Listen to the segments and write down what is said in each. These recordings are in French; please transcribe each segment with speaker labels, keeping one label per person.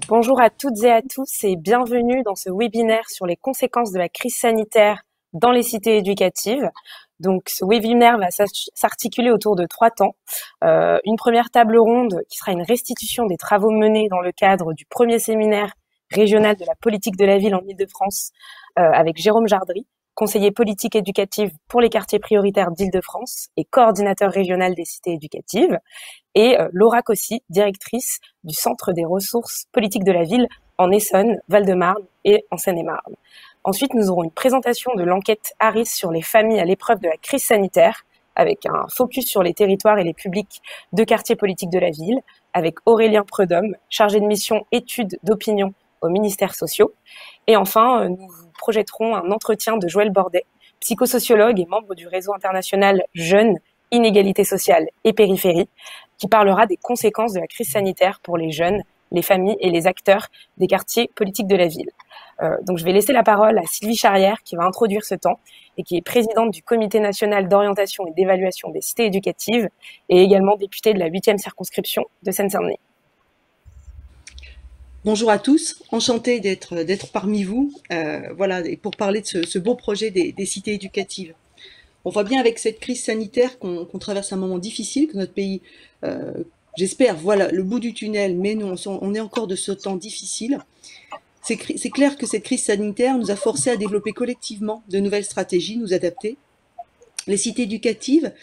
Speaker 1: Bonjour à toutes et à tous et bienvenue dans ce webinaire sur les conséquences de la crise sanitaire dans les cités éducatives. Donc, ce webinaire va s'articuler autour de 3 temps. Une première table ronde qui sera une restitution des travaux menés dans le cadre du premier séminaire régional de la politique de la ville en Île-de-France avec Jérôme Jardry, conseiller politique éducative pour les quartiers prioritaires d'Île-de-France et coordinateur régional des cités éducatives, et Laura Cossy, directrice du Centre des ressources politiques de la ville en Essonne, Val-de-Marne et en Seine-et-Marne. Ensuite, nous aurons une présentation de l'enquête Harris sur les familles à l'épreuve de la crise sanitaire, avec un focus sur les territoires et les publics de quartiers politiques de la ville, avec Aurélien Prudhomme, chargé de mission études d'opinion aux ministères sociaux. Et enfin, nous vous projetterons un entretien de Joël Bordet, psychosociologue et membre du réseau international Jeunes, Inégalités sociales et périphérie, qui parlera des conséquences de la crise sanitaire pour les jeunes, les familles et les acteurs des quartiers politiques de la ville. Donc je vais laisser la parole à Sylvie Charrière qui va introduire ce temps et qui est présidente du Comité national d'orientation et d'évaluation des cités éducatives et également députée de la 8e circonscription de Seine-Saint-Denis.
Speaker 2: Bonjour à tous, enchantée d'être parmi vous, voilà, et pour parler de ce beau projet des cités éducatives. On voit bien avec cette crise sanitaire qu'on traverse un moment difficile, que notre pays, j'espère, voit le bout du tunnel, mais nous, on est encore de ce temps difficile. C'est clair que cette crise sanitaire nous a forcés à développer collectivement de nouvelles stratégies, nous adapter. Les cités éducatives,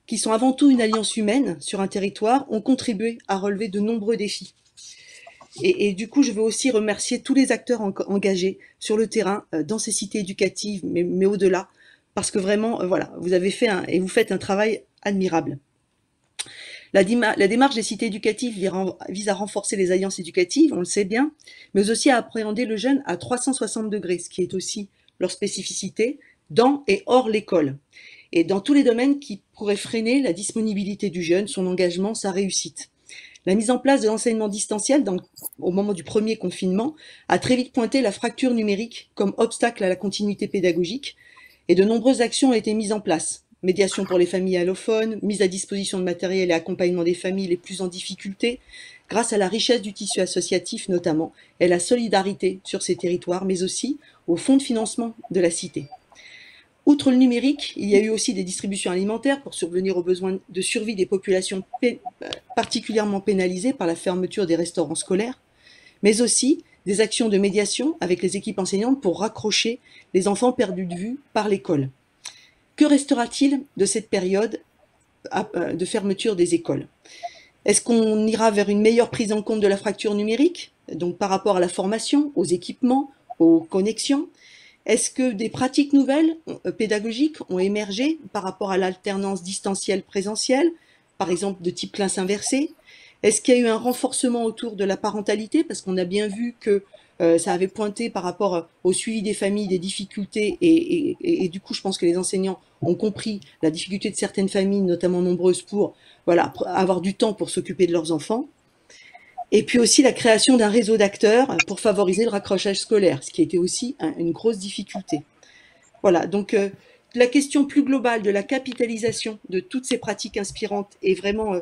Speaker 2: qui sont avant tout une alliance humaine sur un territoire, ont contribué à relever de nombreux défis. Et du coup, je veux aussi remercier tous les acteurs engagés sur le terrain, dans ces cités éducatives, mais au-delà, parce que vraiment, voilà, vous avez fait et vous faites un travail admirable. La démarche des cités éducatives vise à renforcer les alliances éducatives, on le sait bien, mais aussi à appréhender le jeune à 360 degrés, ce qui est aussi leur spécificité, dans et hors l'école, et dans tous les domaines qui pourraient freiner la disponibilité du jeune, son engagement, sa réussite. La mise en place de l'enseignement distanciel au moment du premier confinement a très vite pointé la fracture numérique comme obstacle à la continuité pédagogique et de nombreuses actions ont été mises en place. Médiation pour les familles allophones, mise à disposition de matériel et accompagnement des familles les plus en difficulté, grâce à la richesse du tissu associatif notamment et la solidarité sur ces territoires, mais aussi au fonds de financement de la cité. Outre le numérique, il y a eu aussi des distributions alimentaires pour subvenir aux besoins de survie des populations particulièrement pénalisées par la fermeture des restaurants scolaires, mais aussi des actions de médiation avec les équipes enseignantes pour raccrocher les enfants perdus de vue par l'école. Que restera-t-il de cette période de fermeture des écoles? Est-ce qu'on ira vers une meilleure prise en compte de la fracture numérique, donc par rapport à la formation, aux équipements, aux connexions? Est-ce que des pratiques nouvelles pédagogiques ont émergé par rapport à l'alternance distancielle-présentielle, par exemple de type classe inversée? Est-ce qu'il y a eu un renforcement autour de la parentalité? Parce qu'on a bien vu que ça avait pointé par rapport au suivi des familles des difficultés et du coup je pense que les enseignants ont compris la difficulté de certaines familles, notamment nombreuses, pour voilà, avoir du temps pour s'occuper de leurs enfants. Et puis aussi la création d'un réseau d'acteurs pour favoriser le raccrochage scolaire, ce qui était aussi une grosse difficulté. Voilà, donc la question plus globale de la capitalisation de toutes ces pratiques inspirantes est vraiment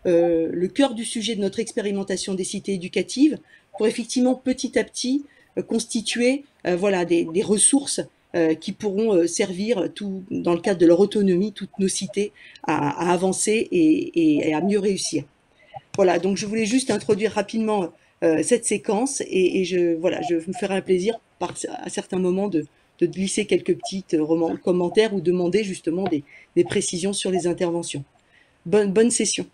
Speaker 2: le cœur du sujet de notre expérimentation des cités éducatives, pour effectivement petit à petit constituer voilà, des ressources qui pourront servir dans le cadre de leur autonomie, toutes nos cités, à avancer et à mieux réussir. Voilà, donc je voulais juste introduire rapidement cette séquence et je me ferai un plaisir à certains moments de glisser quelques petits commentaires ou demander justement des précisions sur les interventions. Bonne session.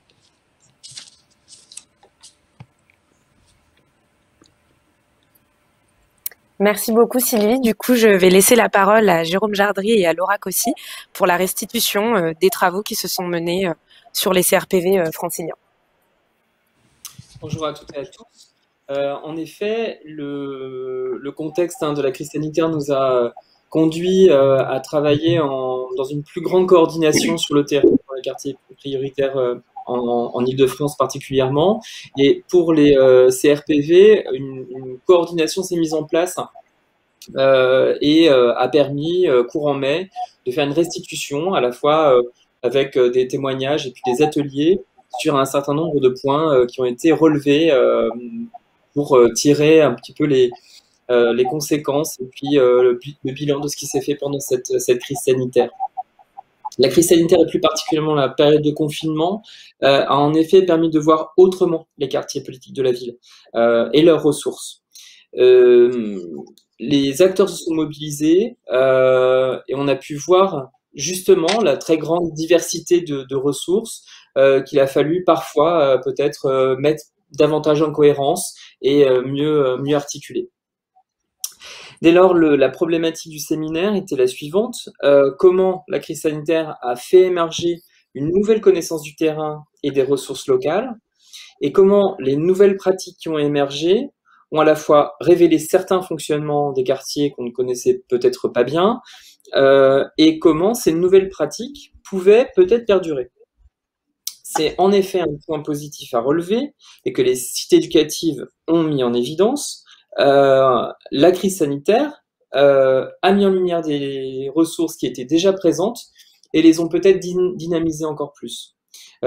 Speaker 1: Merci beaucoup Sylvie. Du coup, je vais laisser la parole à Jérôme Jardry et à Laura Cossy pour la restitution des travaux qui se sont menés sur les CRPV franciliens.
Speaker 3: Bonjour à toutes et à tous. En effet, le contexte de la crise sanitaire nous a conduit à travailler dans une plus grande coordination sur le terrain, dans les quartiers prioritaires en Île-de-France particulièrement. Et pour les CRPV, une coordination s'est mise en place et a permis, courant mai, de faire une restitution à la fois avec des témoignages et puis des ateliers sur un certain nombre de points qui ont été relevés pour tirer un petit peu les conséquences et puis le bilan de ce qui s'est fait pendant cette crise sanitaire. La crise sanitaire et plus particulièrement la période de confinement a en effet permis de voir autrement les quartiers politiques de la ville et leurs ressources. Les acteurs se sont mobilisés et on a pu voir justement la très grande diversité de ressources qu'il a fallu parfois peut-être mettre davantage en cohérence et mieux articuler. Dès lors, la problématique du séminaire était la suivante. Comment la crise sanitaire a fait émerger une nouvelle connaissance du terrain et des ressources locales, et comment les nouvelles pratiques qui ont émergé ont à la fois révélé certains fonctionnements des quartiers qu'on ne connaissait peut-être pas bien, et comment ces nouvelles pratiques pouvaient peut-être perdurer. C'est en effet un point positif à relever et que les cités éducatives ont mis en évidence. La crise sanitaire a mis en lumière des ressources qui étaient déjà présentes et les ont peut-être dynamisées encore plus.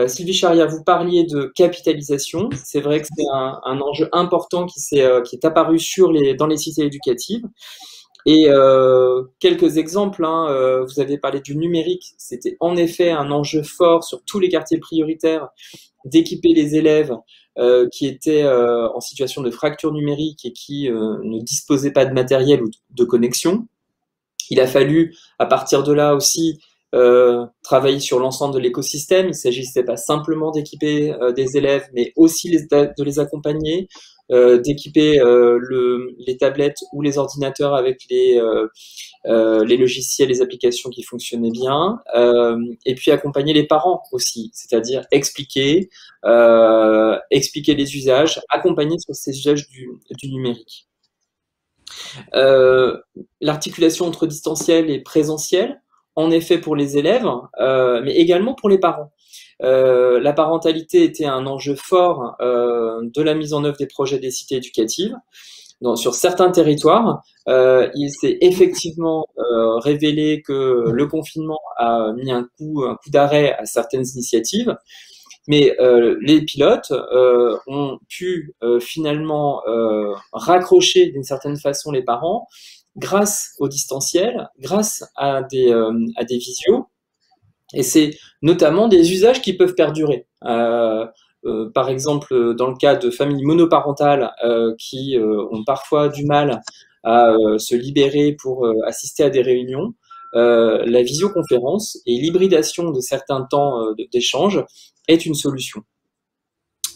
Speaker 3: Sylvie Charia, vous parliez de capitalisation. C'est vrai que c'est un enjeu important qui est apparu dans les cités éducatives. Et quelques exemples, vous avez parlé du numérique. C'était en effet un enjeu fort sur tous les quartiers prioritaires d'équiper les élèves qui étaient en situation de fracture numérique et qui ne disposaient pas de matériel ou de connexion. Il a fallu, à partir de là aussi, travailler sur l'ensemble de l'écosystème. Il ne s'agissait pas simplement d'équiper des élèves, mais aussi de les accompagner, d'équiper les tablettes ou les ordinateurs avec les logiciels, les applications qui fonctionnaient bien, et puis accompagner les parents aussi, c'est-à-dire expliquer les usages, accompagner sur ces usages du numérique. L'articulation entre distanciel et présentiel, en effet pour les élèves, mais également pour les parents. La parentalité était un enjeu fort de la mise en œuvre des projets des cités éducatives. Sur certains territoires, il s'est effectivement révélé que le confinement a mis un coup d'arrêt à certaines initiatives, mais les pilotes ont pu finalement raccrocher d'une certaine façon les parents grâce au distanciel, grâce à des visios, et c'est notamment des usages qui peuvent perdurer. Par exemple, dans le cas de familles monoparentales qui ont parfois du mal à se libérer pour assister à des réunions, la visioconférence et l'hybridation de certains temps d'échange est une solution.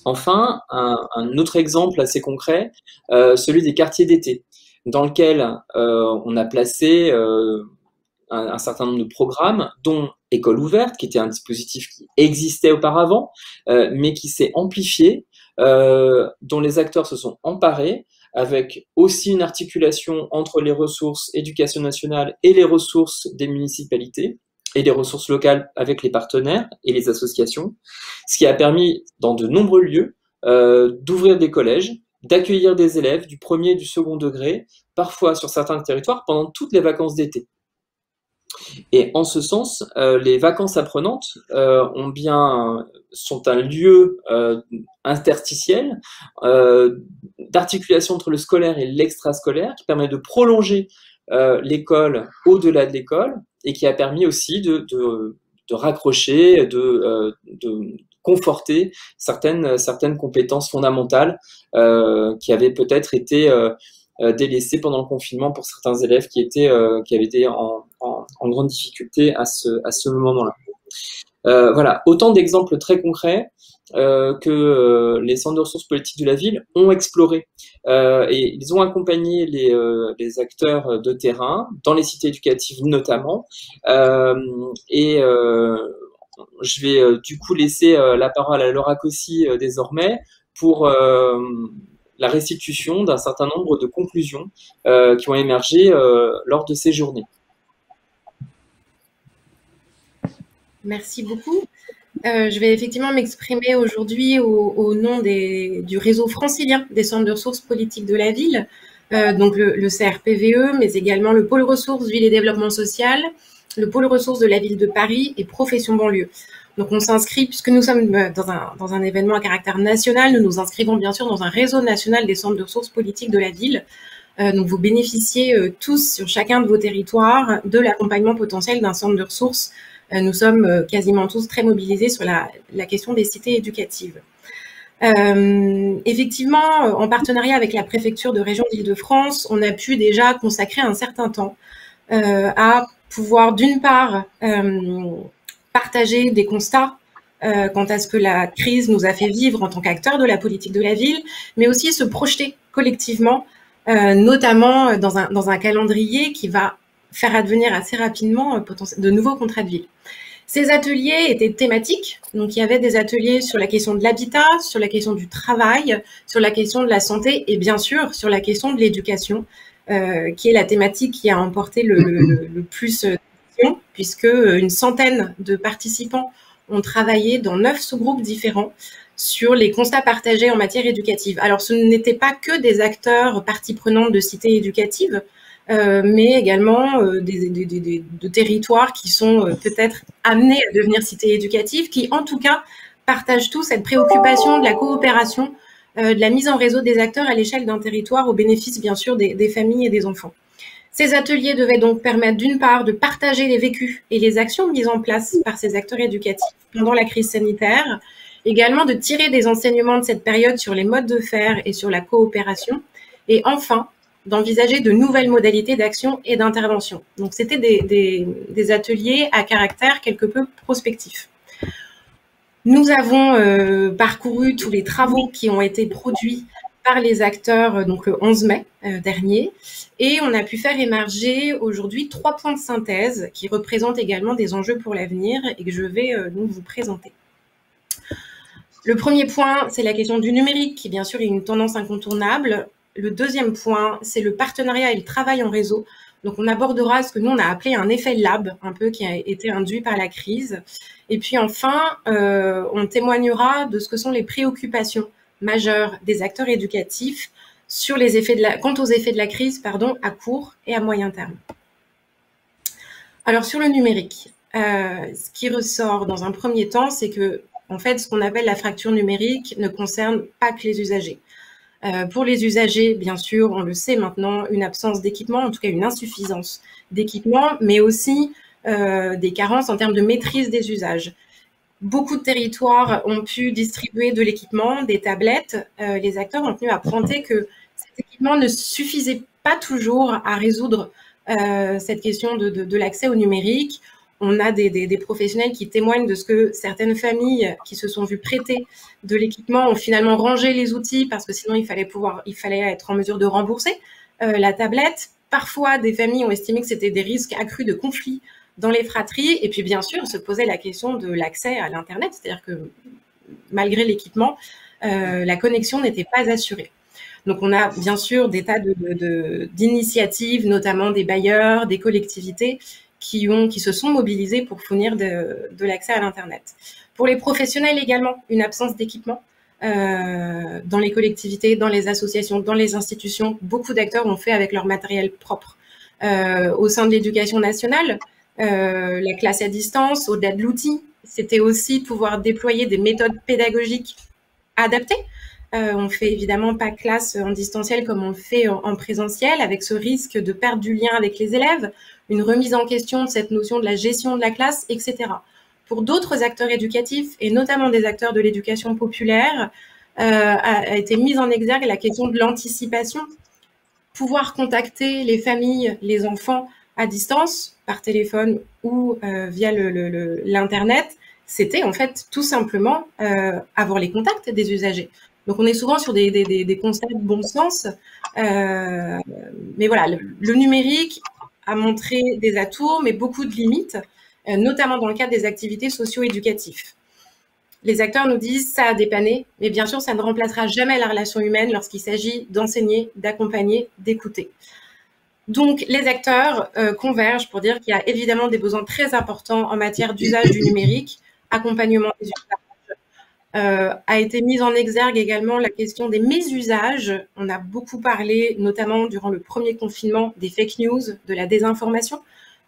Speaker 3: Enfin, un autre exemple assez concret, celui des quartiers d'été, dans lequel on a placé un certain nombre de programmes, dont École ouverte, qui était un dispositif qui existait auparavant, mais qui s'est amplifié, dont les acteurs se sont emparés, avec aussi une articulation entre les ressources éducation nationale et les ressources des municipalités, et les ressources locales avec les partenaires et les associations, ce qui a permis, dans de nombreux lieux, d'ouvrir des collèges, d'accueillir des élèves du premier et du second degré, parfois sur certains territoires, pendant toutes les vacances d'été. Et en ce sens, les vacances apprenantes sont un lieu interstitiel d'articulation entre le scolaire et l'extrascolaire qui permet de prolonger l'école au-delà de l'école et qui a permis aussi de raccrocher, de conforter certaines compétences fondamentales qui avaient peut-être été délaissés pendant le confinement pour certains élèves qui avaient été en grande difficulté à ce moment-là. Voilà, autant d'exemples très concrets que les centres de ressources politiques de la ville ont exploré. Et ils ont accompagné les acteurs de terrain, dans les cités éducatives notamment. Je vais du coup laisser la parole à Laura Cossy désormais pour la restitution d'un certain nombre de conclusions qui ont émergé lors de ces journées.
Speaker 4: Merci beaucoup. Je vais effectivement m'exprimer aujourd'hui au nom du réseau francilien des centres de ressources politiques de la ville, donc le CRPVE, mais également le pôle ressources ville et développement social, le pôle ressources de la ville de Paris et Profession banlieue. Donc on s'inscrit, puisque nous sommes dans un événement à caractère national, nous nous inscrivons bien sûr dans un réseau national des centres de ressources politiques de la ville. Donc vous bénéficiez tous sur chacun de vos territoires de l'accompagnement potentiel d'un centre de ressources. Nous sommes quasiment tous très mobilisés sur la question des cités éducatives. Effectivement, en partenariat avec la préfecture de région d'Île-de-France, on a pu déjà consacrer un certain temps à pouvoir d'une part partager des constats quant à ce que la crise nous a fait vivre en tant qu'acteurs de la politique de la ville, mais aussi se projeter collectivement, notamment dans un calendrier qui va faire advenir assez rapidement de nouveaux contrats de ville. Ces ateliers étaient thématiques, donc il y avait des ateliers sur la question de l'habitat, sur la question du travail, sur la question de la santé et bien sûr sur la question de l'éducation, qui est la thématique qui a emporté le plus d'attention, puisque une centaine de participants ont travaillé dans 9 sous-groupes différents sur les constats partagés en matière éducative. Alors ce n'étaient pas que des acteurs parties prenantes de cités éducatives, mais également de territoires qui sont peut-être amenés à devenir cités éducatives, qui en tout cas partagent tous cette préoccupation de la coopération, de la mise en réseau des acteurs à l'échelle d'un territoire au bénéfice bien sûr des familles et des enfants. Ces ateliers devaient donc permettre d'une part de partager les vécus et les actions mises en place par ces acteurs éducatifs pendant la crise sanitaire, également de tirer des enseignements de cette période sur les modes de faire et sur la coopération, et enfin d'envisager de nouvelles modalités d'action et d'intervention. Donc c'était des ateliers à caractère quelque peu prospectif. Nous avons parcouru tous les travaux qui ont été produits par les acteurs donc le 11 mai dernier, et on a pu faire émerger aujourd'hui 3 points de synthèse qui représentent également des enjeux pour l'avenir et que je vais donc vous présenter. Le premier point, c'est la question du numérique, qui bien sûr est une tendance incontournable. Le deuxième point, c'est le partenariat et le travail en réseau. Donc on abordera ce que nous on a appelé un effet lab, un peu qui a été induit par la crise. Et puis enfin, on témoignera de ce que sont les préoccupations majeures des acteurs éducatifs sur les effets quant aux effets de la crise, à court et à moyen terme. Alors sur le numérique, ce qui ressort dans un premier temps, c'est que en fait, ce qu'on appelle la fracture numérique ne concerne pas que les usagers. Pour les usagers, bien sûr, on le sait maintenant, une absence d'équipement, en tout cas une insuffisance d'équipement, mais aussi des carences en termes de maîtrise des usages. Beaucoup de territoires ont pu distribuer de l'équipement, des tablettes. Les acteurs ont tenu à pointer que cet équipement ne suffisait pas toujours à résoudre cette question de l'accès au numérique. On a des professionnels qui témoignent de ce que certaines familles qui se sont vues prêter de l'équipement ont finalement rangé les outils parce que sinon il fallait être en mesure de rembourser la tablette. Parfois, des familles ont estimé que c'était des risques accrus de conflits dans les fratries. Et puis, bien sûr, se posait la question de l'accès à l'Internet, c'est-à-dire que malgré l'équipement, la connexion n'était pas assurée. Donc, on a bien sûr des tas d'initiatives, notamment des bailleurs, des collectivités, qui se sont mobilisés pour fournir de l'accès à l'Internet. Pour les professionnels également, une absence d'équipement dans les collectivités, dans les associations, dans les institutions. Beaucoup d'acteurs ont fait avec leur matériel propre. Au sein de l'éducation nationale, la classe à distance, au-delà de l'outil, c'était aussi pouvoir déployer des méthodes pédagogiques adaptées. On fait évidemment pas classe en distanciel comme on le fait en présentiel, avec ce risque de perdre du lien avec les élèves, une remise en question de cette notion de la gestion de la classe, etc. Pour d'autres acteurs éducatifs, et notamment des acteurs de l'éducation populaire, a été mise en exergue la question de l'anticipation. Pouvoir contacter les familles, les enfants à distance, par téléphone ou via l'Internet, c'était en fait tout simplement avoir les contacts des usagers. Donc, on est souvent sur des constats de bon sens. Mais voilà, le numérique a montré des atouts, mais beaucoup de limites, notamment dans le cadre des activités socio-éducatives. Les acteurs nous disent ça a dépanné, mais bien sûr, ça ne remplacera jamais la relation humaine lorsqu'il s'agit d'enseigner, d'accompagner, d'écouter. Donc, les acteurs convergent pour dire qu'il y a évidemment des besoins très importants en matière d'usage du numérique, accompagnement des usages. A été mise en exergue également la question des mésusages. On a beaucoup parlé, notamment durant le premier confinement, des fake news, de la désinformation.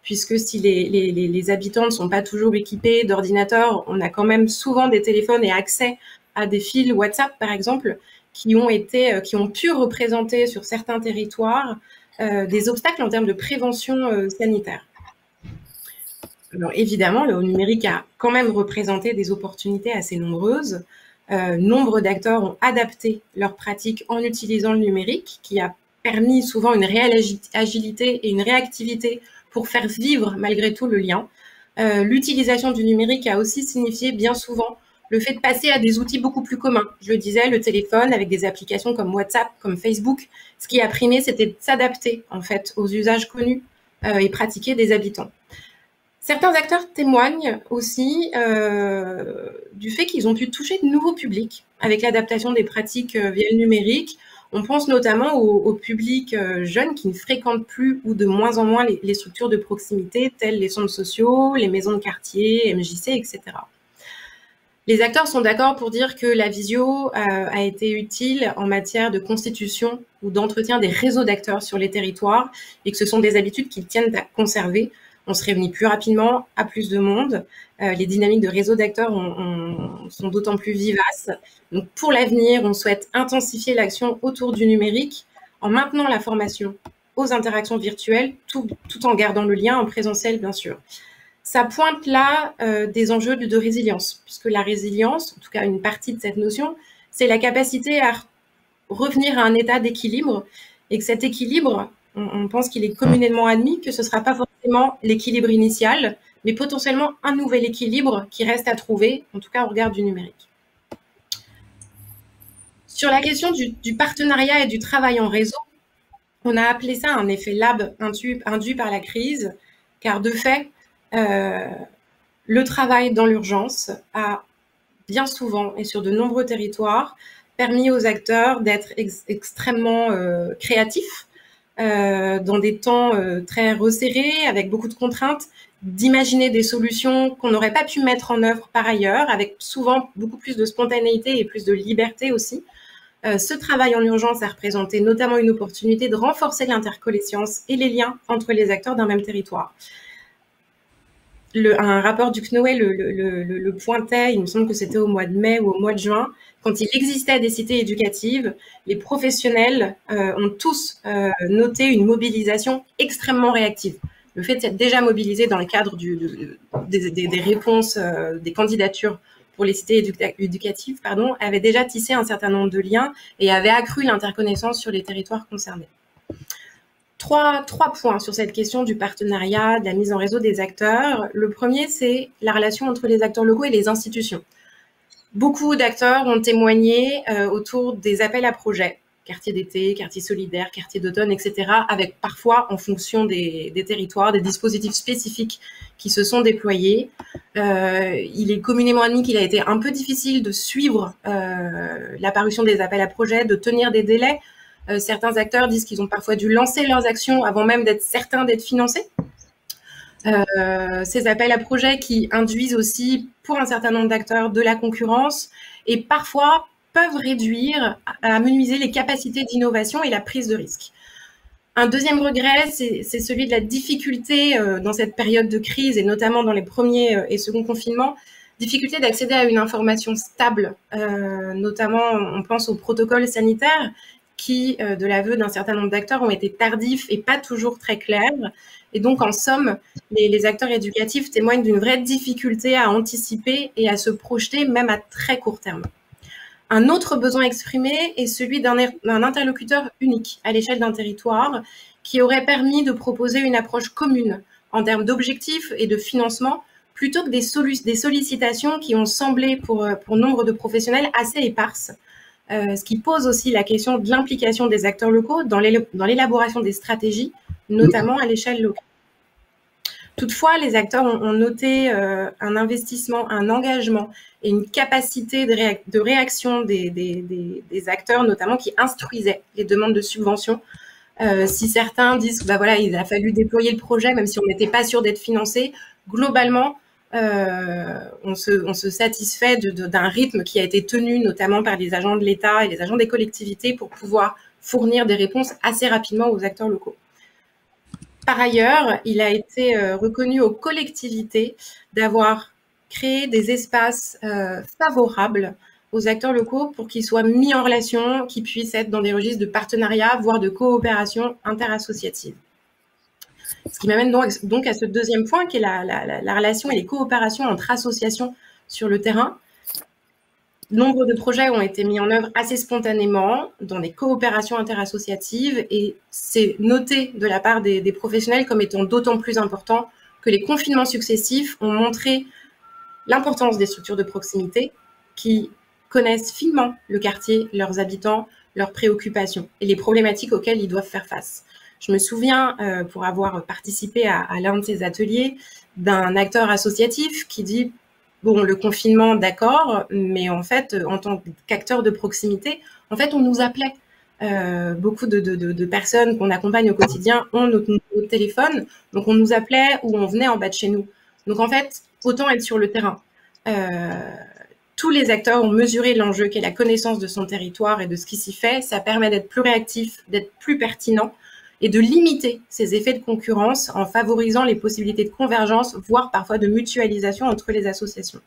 Speaker 4: puisque si les habitants ne sont pas toujours équipés d'ordinateurs, on a quand même souvent des téléphones et accès à des fils WhatsApp, par exemple, qui ont pu représenter sur certains territoires des obstacles en termes de prévention sanitaire. Alors évidemment, le numérique a quand même représenté des opportunités assez nombreuses. Nombre d'acteurs ont adapté leurs pratiques en utilisant le numérique, qui a permis souvent une réelle agilité et une réactivité pour faire vivre malgré tout le lien. L'utilisation du numérique a aussi signifié bien souvent le fait de passer à des outils beaucoup plus communs. Je le disais, le téléphone avec des applications comme WhatsApp, comme Facebook. Ce qui a primé, c'était de s'adapter en fait aux usages connus et pratiqués des habitants. Certains acteurs témoignent aussi du fait qu'ils ont pu toucher de nouveaux publics avec l'adaptation des pratiques via le numérique. On pense notamment au public jeune qui ne fréquente plus ou de moins en moins les structures de proximité telles les centres sociaux, les maisons de quartier, MJC, etc. Les acteurs sont d'accord pour dire que la visio a été utile en matière de constitution ou d'entretien des réseaux d'acteurs sur les territoires et que ce sont des habitudes qu'ils tiennent à conserver. On se réunit plus rapidement, à plus de monde. Les dynamiques de réseau d'acteurs sont d'autant plus vivaces. Donc, pour l'avenir, on souhaite intensifier l'action autour du numérique en maintenant la formation aux interactions virtuelles, tout en gardant le lien en présentiel, bien sûr. Ça pointe là des enjeux de résilience, puisque la résilience, en tout cas une partie de cette notion, c'est la capacité à revenir à un état d'équilibre et que cet équilibre, on pense qu'il est communément admis que ce ne sera pas forcément l'équilibre initial, mais potentiellement un nouvel équilibre qui reste à trouver, en tout cas au regard du numérique. Sur la question du partenariat et du travail en réseau, on a appelé ça un effet lab induit par la crise, car de fait, le travail dans l'urgence a bien souvent et sur de nombreux territoires permis aux acteurs d'être extrêmement créatifs, dans des temps très resserrés, avec beaucoup de contraintes, d'imaginer des solutions qu'on n'aurait pas pu mettre en œuvre par ailleurs, avec souvent beaucoup plus de spontanéité et plus de liberté aussi. Ce travail en urgence a représenté notamment une opportunité de renforcer l'interconnaissance et les liens entre les acteurs d'un même territoire. Un rapport du CNOE le pointait, il me semble que c'était au mois de mai ou au mois de juin, quand il existait des cités éducatives, les professionnels ont tous noté une mobilisation extrêmement réactive. Le fait d'être déjà mobilisé dans le cadre des réponses, des candidatures pour les cités éducatives, avait déjà tissé un certain nombre de liens et avait accru l'interconnaissance sur les territoires concernés. Trois points sur cette question du partenariat, de la mise en réseau des acteurs. Le premier, c'est la relation entre les acteurs locaux et les institutions. Beaucoup d'acteurs ont témoigné autour des appels à projets, quartiers d'été, quartiers solidaires, quartiers d'automne, etc., avec parfois, en fonction des territoires, des dispositifs spécifiques qui se sont déployés. Il est communément admis qu'il a été un peu difficile de suivre l'apparition des appels à projets, de tenir des délais. Certains acteurs disent qu'ils ont parfois dû lancer leurs actions avant même d'être certains d'être financés. Ces appels à projets qui induisent aussi, pour un certain nombre d'acteurs, de la concurrence et parfois peuvent réduire, amenuiser les capacités d'innovation et la prise de risque. Un deuxième regret, c'est celui de la difficulté dans cette période de crise et notamment dans les premiers et seconds confinements, difficulté d'accéder à une information stable, notamment on pense aux protocoles sanitaires qui, de l'aveu d'un certain nombre d'acteurs, ont été tardifs et pas toujours très clairs. Et donc, en somme, les acteurs éducatifs témoignent d'une vraie difficulté à anticiper et à se projeter, même à très court terme. Un autre besoin exprimé est celui d'un interlocuteur unique à l'échelle d'un territoire qui aurait permis de proposer une approche commune en termes d'objectifs et de financement, plutôt que des sollicitations qui ont semblé, pour nombre de professionnels, assez éparses. Ce qui pose aussi la question de l'implication des acteurs locaux dans l'élaboration des stratégies, notamment à l'échelle locale. Toutefois, les acteurs ont noté un investissement, un engagement et une capacité de réaction des acteurs, notamment qui instruisaient les demandes de subventions. Si certains disent bah voilà, il a fallu déployer le projet, même si on n'était pas sûr d'être financé, globalement, on se satisfait d'un rythme qui a été tenu notamment par les agents de l'État et les agents des collectivités pour pouvoir fournir des réponses assez rapidement aux acteurs locaux. Par ailleurs, il a été reconnu aux collectivités d'avoir créé des espaces favorables aux acteurs locaux pour qu'ils soient mis en relation, qu'ils puissent être dans des registres de partenariat, voire de coopération interassociative. Ce qui m'amène donc à ce deuxième point, qui est la relation et les coopérations entre associations sur le terrain. Nombre de projets ont été mis en œuvre assez spontanément dans des coopérations interassociatives et c'est noté de la part des professionnels comme étant d'autant plus important que les confinements successifs ont montré l'importance des structures de proximité qui connaissent finement le quartier, leurs habitants, leurs préoccupations et les problématiques auxquelles ils doivent faire face. Je me souviens, pour avoir participé à l'un de ces ateliers, d'un acteur associatif qui dit bon, le confinement, d'accord, mais en fait, en tant qu'acteur de proximité, en fait, on nous appelait. Beaucoup de personnes qu'on accompagne au quotidien ont notre téléphone, donc on nous appelait ou on venait en bas de chez nous. Donc en fait, autant être sur le terrain. Tous les acteurs ont mesuré l'enjeu qu'est la connaissance de son territoire et de ce qui s'y fait. Ça permet d'être plus réactif, d'être plus pertinent et de limiter ces effets de concurrence en favorisant les possibilités de convergence, voire parfois de mutualisation entre les associations.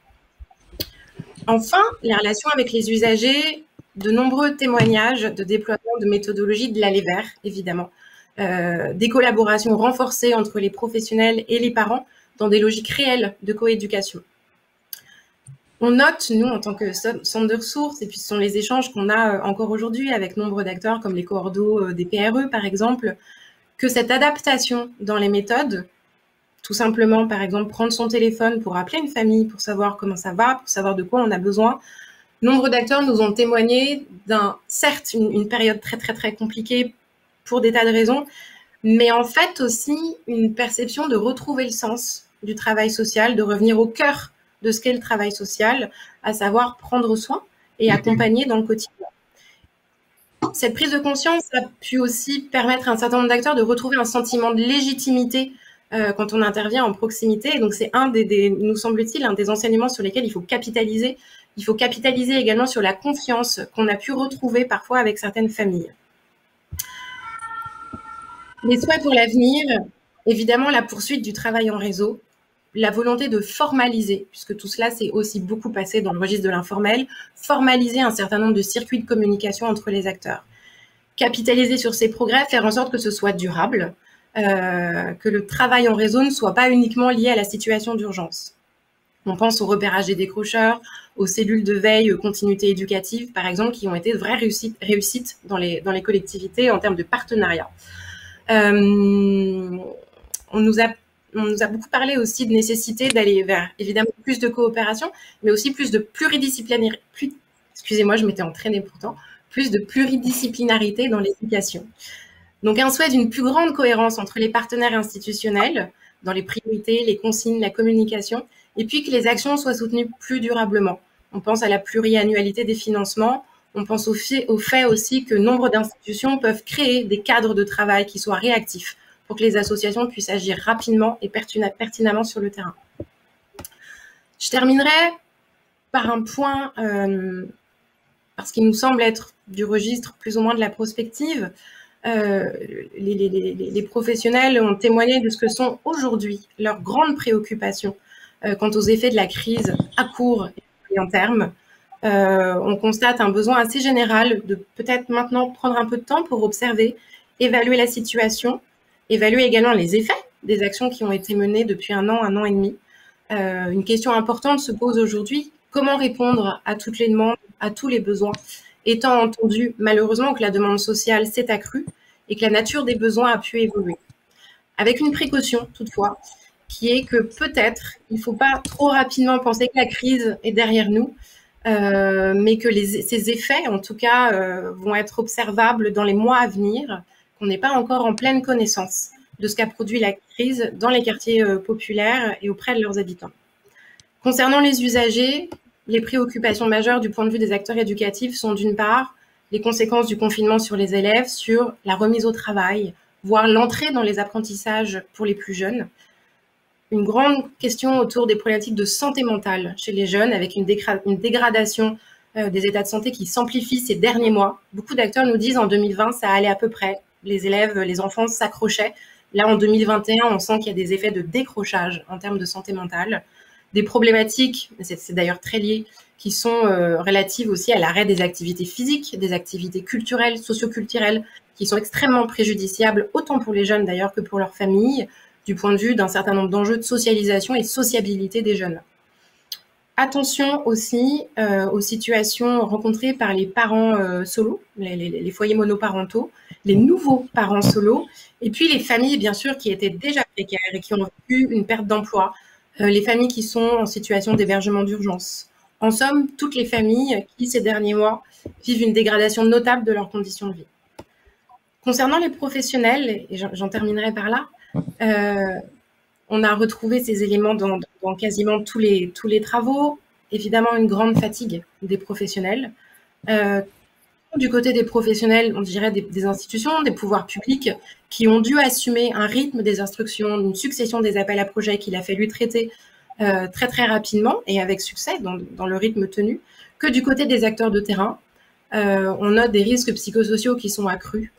Speaker 4: Enfin, les relations avec les usagers, de nombreux témoignages de déploiement de méthodologies de l'aller vers, évidemment, des collaborations renforcées entre les professionnels et les parents dans des logiques réelles de coéducation. On note, nous, en tant que centre de ressources, et puis ce sont les échanges qu'on a encore aujourd'hui avec nombre d'acteurs comme les coordos des PRE, par exemple, que cette adaptation dans les méthodes, tout simplement, par exemple, prendre son téléphone pour appeler une famille, pour savoir comment ça va, pour savoir de quoi on a besoin, nombre d'acteurs nous ont témoigné certes, une période très, très, très compliquée pour des tas de raisons, mais en fait aussi une perception de retrouver le sens du travail social, de revenir au cœur de ce qu'est le travail social, à savoir prendre soin et accompagner dans le quotidien. Cette prise de conscience a pu aussi permettre à un certain nombre d'acteurs de retrouver un sentiment de légitimité quand on intervient en proximité. Et donc, c'est nous semble-t-il, un des enseignements sur lesquels il faut capitaliser. Il faut capitaliser également sur la confiance qu'on a pu retrouver parfois avec certaines familles. Les souhaits pour l'avenir, évidemment, la poursuite du travail en réseau, la volonté de formaliser, puisque tout cela s'est aussi beaucoup passé dans le registre de l'informel, formaliser un certain nombre de circuits de communication entre les acteurs. Capitaliser sur ces progrès, faire en sorte que ce soit durable, que le travail en réseau ne soit pas uniquement lié à la situation d'urgence. On pense au repérage des décrocheurs, aux cellules de veille continuité éducative, par exemple, qui ont été de vraies réussites dans les collectivités en termes de partenariat. On nous a beaucoup parlé aussi de nécessité d'aller vers, évidemment, plus de coopération, mais aussi plus de pluridisciplinarité. Excusez-moi, je m'étais entraînée pourtant. Plus de pluridisciplinarité dans l'éducation. Donc, un souhait d'une plus grande cohérence entre les partenaires institutionnels, dans les priorités, les consignes, la communication, et puis que les actions soient soutenues plus durablement. On pense à la pluriannualité des financements, on pense au fait aussi que nombre d'institutions peuvent créer des cadres de travail qui soient réactifs, pour que les associations puissent agir rapidement et pertinemment sur le terrain. Je terminerai par un point, parce qu'il nous semble être du registre plus ou moins de la prospective. Les professionnels ont témoigné de ce que sont aujourd'hui leurs grandes préoccupations quant aux effets de la crise à court et moyen terme. On constate un besoin assez général de peut-être maintenant prendre un peu de temps pour observer, évaluer la situation, évaluer également les effets des actions qui ont été menées depuis un an et demi. Une question importante se pose aujourd'hui, comment répondre à toutes les demandes, à tous les besoins, étant entendu malheureusement que la demande sociale s'est accrue et que la nature des besoins a pu évoluer. Avec une précaution toutefois, qui est que peut-être il ne faut pas trop rapidement penser que la crise est derrière nous, mais que ces effets en tout cas vont être observables dans les mois à venir, qu'on n'est pas encore en pleine connaissance de ce qu'a produit la crise dans les quartiers populaires et auprès de leurs habitants. Concernant les usagers, les préoccupations majeures du point de vue des acteurs éducatifs sont d'une part les conséquences du confinement sur les élèves, sur la remise au travail, voire l'entrée dans les apprentissages pour les plus jeunes. Une grande question autour des problématiques de santé mentale chez les jeunes, avec une dégradation des états de santé qui s'amplifie ces derniers mois. Beaucoup d'acteurs nous disent en 2020, ça allait à peu près. Les élèves, les enfants s'accrochaient, Là, en 2021, on sent qu'il y a des effets de décrochage en termes de santé mentale, des problématiques, c'est d'ailleurs très lié, qui sont relatives aussi à l'arrêt des activités physiques, des activités culturelles, socioculturelles, qui sont extrêmement préjudiciables, autant pour les jeunes d'ailleurs que pour leurs familles, du point de vue d'un certain nombre d'enjeux de socialisation et de sociabilité des jeunes. Attention aussi aux situations rencontrées par les parents solos, les foyers monoparentaux, les nouveaux parents solos, et puis les familles, bien sûr, qui étaient déjà précaires et qui ont eu une perte d'emploi, les familles qui sont en situation d'hébergement d'urgence. En somme, toutes les familles qui, ces derniers mois, vivent une dégradation notable de leurs conditions de vie. Concernant les professionnels, et j'en terminerai par là, on a retrouvé ces éléments dans quasiment tous les travaux. Évidemment, une grande fatigue des professionnels. Du côté des professionnels, on dirait des institutions, des pouvoirs publics qui ont dû assumer un rythme des instructions, une succession des appels à projets qu'il a fallu traiter très très rapidement et avec succès dans le rythme tenu, que du côté des acteurs de terrain, on note des risques psychosociaux qui sont accrus.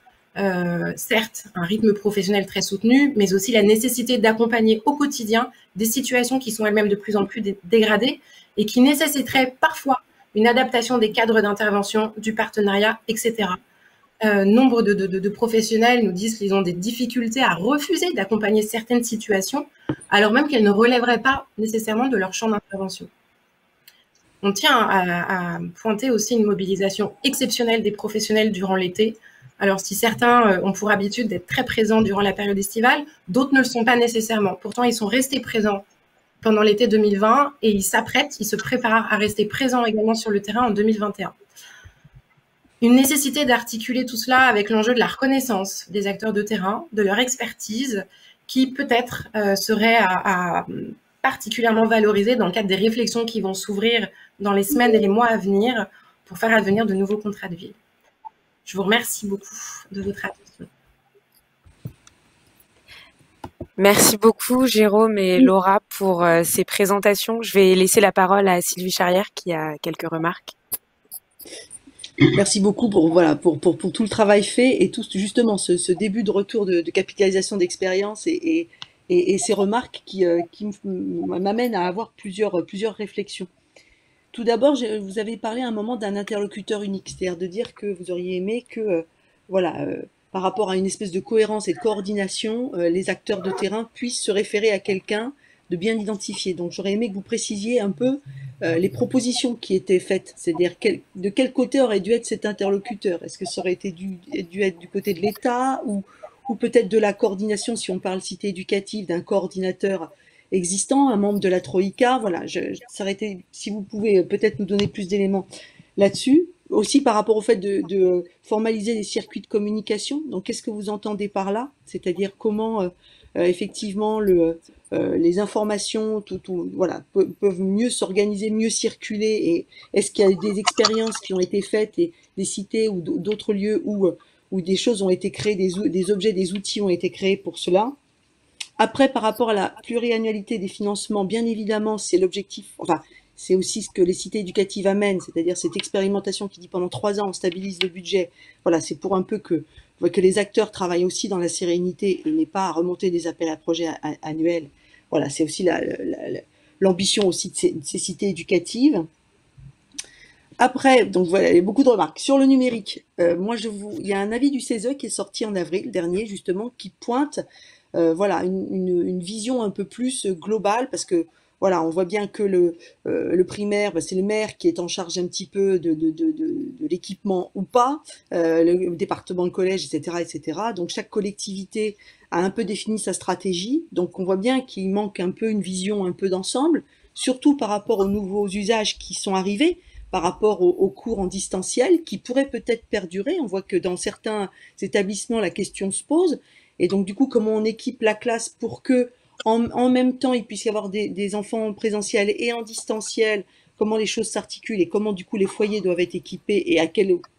Speaker 4: Certes, un rythme professionnel très soutenu, mais aussi la nécessité d'accompagner au quotidien des situations qui sont elles-mêmes de plus en plus dégradées et qui nécessiteraient parfois une adaptation des cadres d'intervention, du partenariat, etc. Nombre de professionnels nous disent qu'ils ont des difficultés à refuser d'accompagner certaines situations, alors même qu'elles ne relèveraient pas nécessairement de leur champ d'intervention. On tient à pointer aussi une mobilisation exceptionnelle des professionnels durant l'été. Alors, si certains ont pour habitude d'être très présents durant la période estivale, d'autres ne le sont pas nécessairement. Pourtant, ils sont restés présents pendant l'été 2020 et ils se préparent à rester présents également sur le terrain en 2021. Une nécessité d'articuler tout cela avec l'enjeu de la reconnaissance des acteurs de terrain, de leur expertise, qui peut-être serait à particulièrement valorisée dans le cadre des réflexions qui vont s'ouvrir dans les semaines et les mois à venir pour faire advenir de nouveaux contrats de ville. Je vous remercie beaucoup de votre attention.
Speaker 1: Merci beaucoup, Jérôme et Laura, pour ces présentations. Je vais laisser la parole à Sylvie Charrière qui a quelques remarques.
Speaker 2: Merci beaucoup pour tout le travail fait et tout justement ce début de retour de capitalisation d'expérience et ces remarques qui m'amènent à avoir plusieurs réflexions. Tout d'abord, vous avez parlé à un moment d'un interlocuteur unique, c'est-à-dire de dire que vous auriez aimé que, par rapport à une espèce de cohérence et de coordination, les acteurs de terrain puissent se référer à quelqu'un de bien identifié. Donc j'aurais aimé que vous précisiez un peu les propositions qui étaient faites, c'est-à-dire de quel côté aurait dû être cet interlocuteur. Est-ce que ça aurait dû être du côté de l'État ou peut-être de la coordination, si on parle cité éducative, d'un coordinateur existant, un membre de la Troïka. Voilà, ça aurait été, si vous pouvez peut-être nous donner plus d'éléments là-dessus. Aussi par rapport au fait de formaliser les circuits de communication. Donc qu'est-ce que vous entendez par là? C'est-à-dire comment effectivement les informations peuvent mieux s'organiser, mieux circuler, et est-ce qu'il y a des expériences qui ont été faites et des cités ou d'autres lieux où des choses ont été créées, des objets, des outils ont été créés pour cela. Après, par rapport à la pluriannualité des financements, bien évidemment, c'est l'objectif, enfin, c'est aussi ce que les cités éducatives amènent, c'est-à-dire cette expérimentation qui dit pendant 3 ans, on stabilise le budget. Voilà, c'est pour un peu que les acteurs travaillent aussi dans la sérénité et n'aient pas à remonter des appels à projets annuels. Voilà, c'est aussi l'ambition aussi de ces cités éducatives. Après, donc voilà, il y a beaucoup de remarques. Sur le numérique, il y a un avis du CESE qui est sorti en avril dernier, justement, qui pointe une vision un peu plus globale, parce que voilà, on voit bien que le primaire, c'est le maire qui est en charge un petit peu de l'équipement ou pas, le département, le collège, etc., etc. Donc chaque collectivité a un peu défini sa stratégie. Donc on voit bien qu'il manque un peu une vision un peu d'ensemble, surtout par rapport aux nouveaux usages qui sont arrivés, par rapport aux cours en distanciel, qui pourraient peut-être perdurer. On voit que dans certains établissements, la question se pose. Et donc, du coup, comment on équipe la classe pour que, en même temps, il puisse y avoir des enfants en présentiel et en distanciel, comment les choses s'articulent et comment, du coup, les foyers doivent être équipés et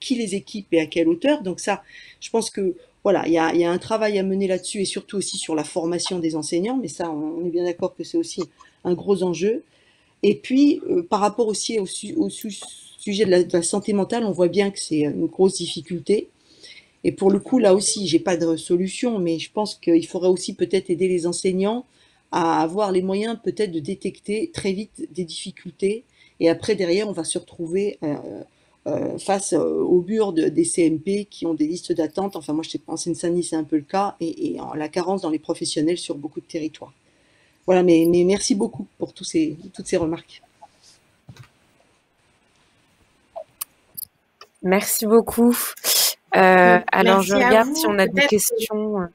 Speaker 2: qui les équipe et à quelle hauteur. Donc ça, je pense que, voilà, il y a un travail à mener là-dessus et surtout aussi sur la formation des enseignants. Mais ça, on est bien d'accord que c'est aussi un gros enjeu. Et puis, par rapport aussi au sujet de la santé mentale, on voit bien que c'est une grosse difficulté. Et pour le coup, là aussi, j'ai pas de solution, mais je pense qu'il faudrait aussi peut-être aider les enseignants à avoir les moyens peut-être de détecter très vite des difficultés. Et après, derrière, on va se retrouver face au mur des CMP qui ont des listes d'attente. Enfin, moi, je sais pas, en Seine-Saint-Denis, c'est un peu le cas, et la carence dans les professionnels sur beaucoup de territoires. Voilà, mais merci beaucoup pour toutes ces remarques.
Speaker 1: Merci beaucoup. Alors, je
Speaker 4: Merci à
Speaker 1: regarde
Speaker 4: vous.
Speaker 1: si on a des
Speaker 4: Peut-être
Speaker 1: questions.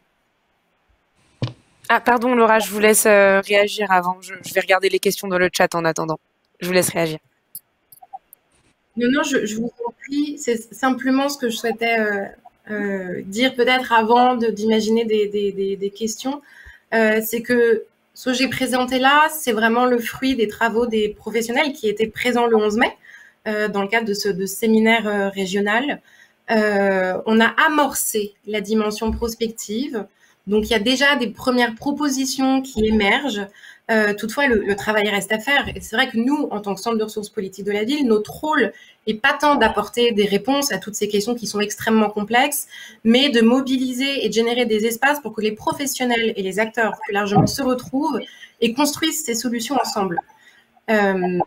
Speaker 1: Ah, pardon, Laura, je vous laisse réagir avant. Je vais regarder les questions dans le chat en attendant. Je vous laisse réagir.
Speaker 4: non, je vous en prie. C'est simplement ce que je souhaitais dire peut-être avant d'imaginer des questions. C'est que ce que j'ai présenté là, c'est vraiment le fruit des travaux des professionnels qui étaient présents le 11 mai dans le cadre de ce séminaire régional. On a amorcé la dimension prospective. Donc, il y a déjà des premières propositions qui émergent. Toutefois, le travail reste à faire. Et c'est vrai que nous, en tant que centre de ressources politiques de la ville, notre rôle est pas tant d'apporter des réponses à toutes ces questions qui sont extrêmement complexes, mais de mobiliser et de générer des espaces pour que les professionnels et les acteurs plus largement se retrouvent et construisent ces solutions ensemble. Et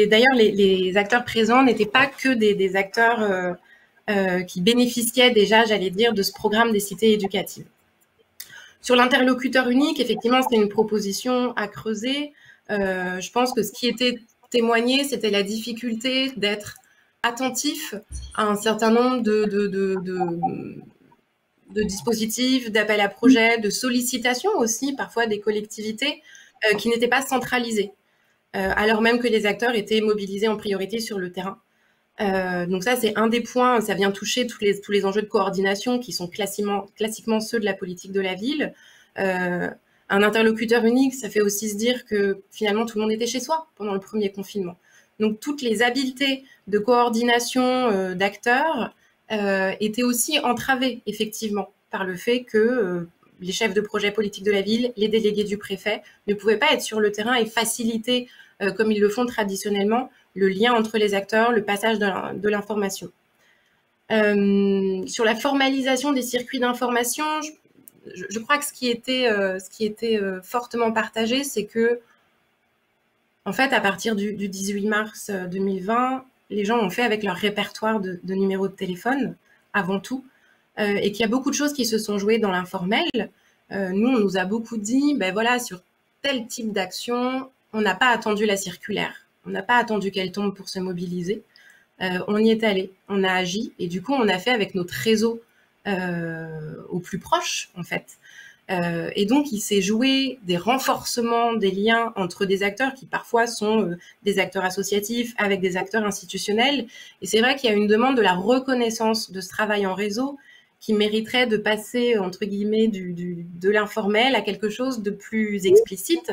Speaker 4: d'ailleurs, les acteurs présents n'étaient pas que des acteurs qui bénéficiaient déjà, j'allais dire, de ce programme des cités éducatives. Sur l'interlocuteur unique, effectivement, c'est une proposition à creuser. Je pense que ce qui était témoigné, c'était la difficulté d'être attentif à un certain nombre de dispositifs, d'appels à projets, de sollicitations aussi, parfois des collectivités, qui n'étaient pas centralisées, alors même que les acteurs étaient mobilisés en priorité sur le terrain. Donc ça, c'est un des points, ça vient toucher tous les enjeux de coordination qui sont classiquement ceux de la politique de la ville. Un interlocuteur unique, ça fait aussi se dire que finalement tout le monde était chez soi pendant le premier confinement. Donc toutes les habiletés de coordination d'acteurs étaient aussi entravées effectivement par le fait que les chefs de projet politique de la ville, les délégués du préfet ne pouvaient pas être sur le terrain et faciliter, comme ils le font traditionnellement, le lien entre les acteurs, le passage de l'information. Sur la formalisation des circuits d'information, je crois que ce qui était fortement partagé, c'est que, en fait, à partir du 18 mars 2020, les gens ont fait avec leur répertoire de numéros de téléphone, avant tout, et qu'il y a beaucoup de choses qui se sont jouées dans l'informel. Nous, on nous a beaucoup dit, ben voilà, sur tel type d'action, on n'a pas attendu la circulaire. On n'a pas attendu qu'elle tombe pour se mobiliser. On y est allé, on a agi, et du coup, on a fait avec notre réseau au plus proche, en fait. Et donc, il s'est joué des renforcements des liens entre des acteurs qui parfois sont des acteurs associatifs avec des acteurs institutionnels. Et c'est vrai qu'il y a une demande de la reconnaissance de ce travail en réseau qui mériterait de passer, entre guillemets, de l'informel à quelque chose de plus explicite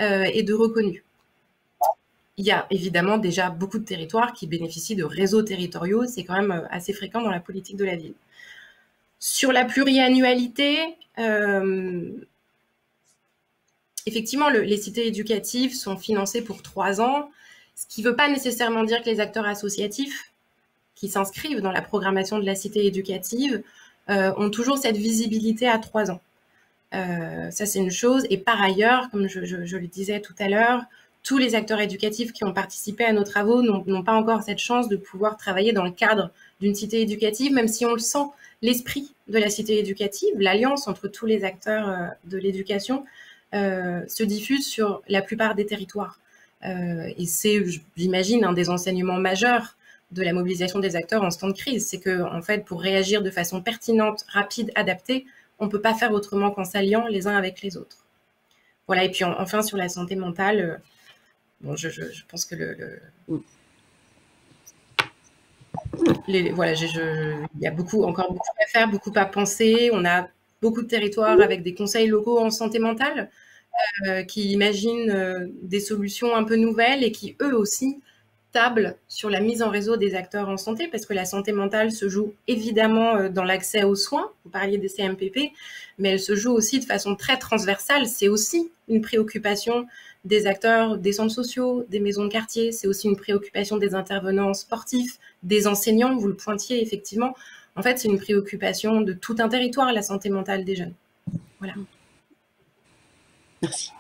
Speaker 4: et de reconnu. Il y a évidemment déjà beaucoup de territoires qui bénéficient de réseaux territoriaux. C'est quand même assez fréquent dans la politique de la ville. Sur la pluriannualité, effectivement, les cités éducatives sont financées pour 3 ans, ce qui ne veut pas nécessairement dire que les acteurs associatifs qui s'inscrivent dans la programmation de la cité éducative ont toujours cette visibilité à 3 ans. Ça, c'est une chose. Et par ailleurs, comme je le disais tout à l'heure, tous les acteurs éducatifs qui ont participé à nos travaux n'ont pas encore cette chance de pouvoir travailler dans le cadre d'une cité éducative, même si on le sent, l'esprit de la cité éducative, l'alliance entre tous les acteurs de l'éducation se diffuse sur la plupart des territoires. Et c'est, j'imagine, un des enseignements majeurs de la mobilisation des acteurs en ce temps de crise. C'est que, en fait, pour réagir de façon pertinente, rapide, adaptée, on ne peut pas faire autrement qu'en s'alliant les uns avec les autres. Voilà, et puis enfin, sur la santé mentale, bon, je pense que voilà, il y a encore beaucoup à faire, beaucoup à penser. On a beaucoup de territoires avec des conseils locaux en santé mentale qui imaginent des solutions un peu nouvelles et qui, eux aussi, tablent sur la mise en réseau des acteurs en santé, parce que la santé mentale se joue évidemment dans l'accès aux soins. Vous parliez des CMPP, mais elle se joue aussi de façon très transversale. C'est aussi une préoccupation des acteurs des centres sociaux, des maisons de quartier. C'est aussi une préoccupation des intervenants sportifs, des enseignants, vous le pointiez effectivement. En fait, c'est une préoccupation de tout un territoire, la santé mentale des jeunes. Voilà.
Speaker 2: Merci.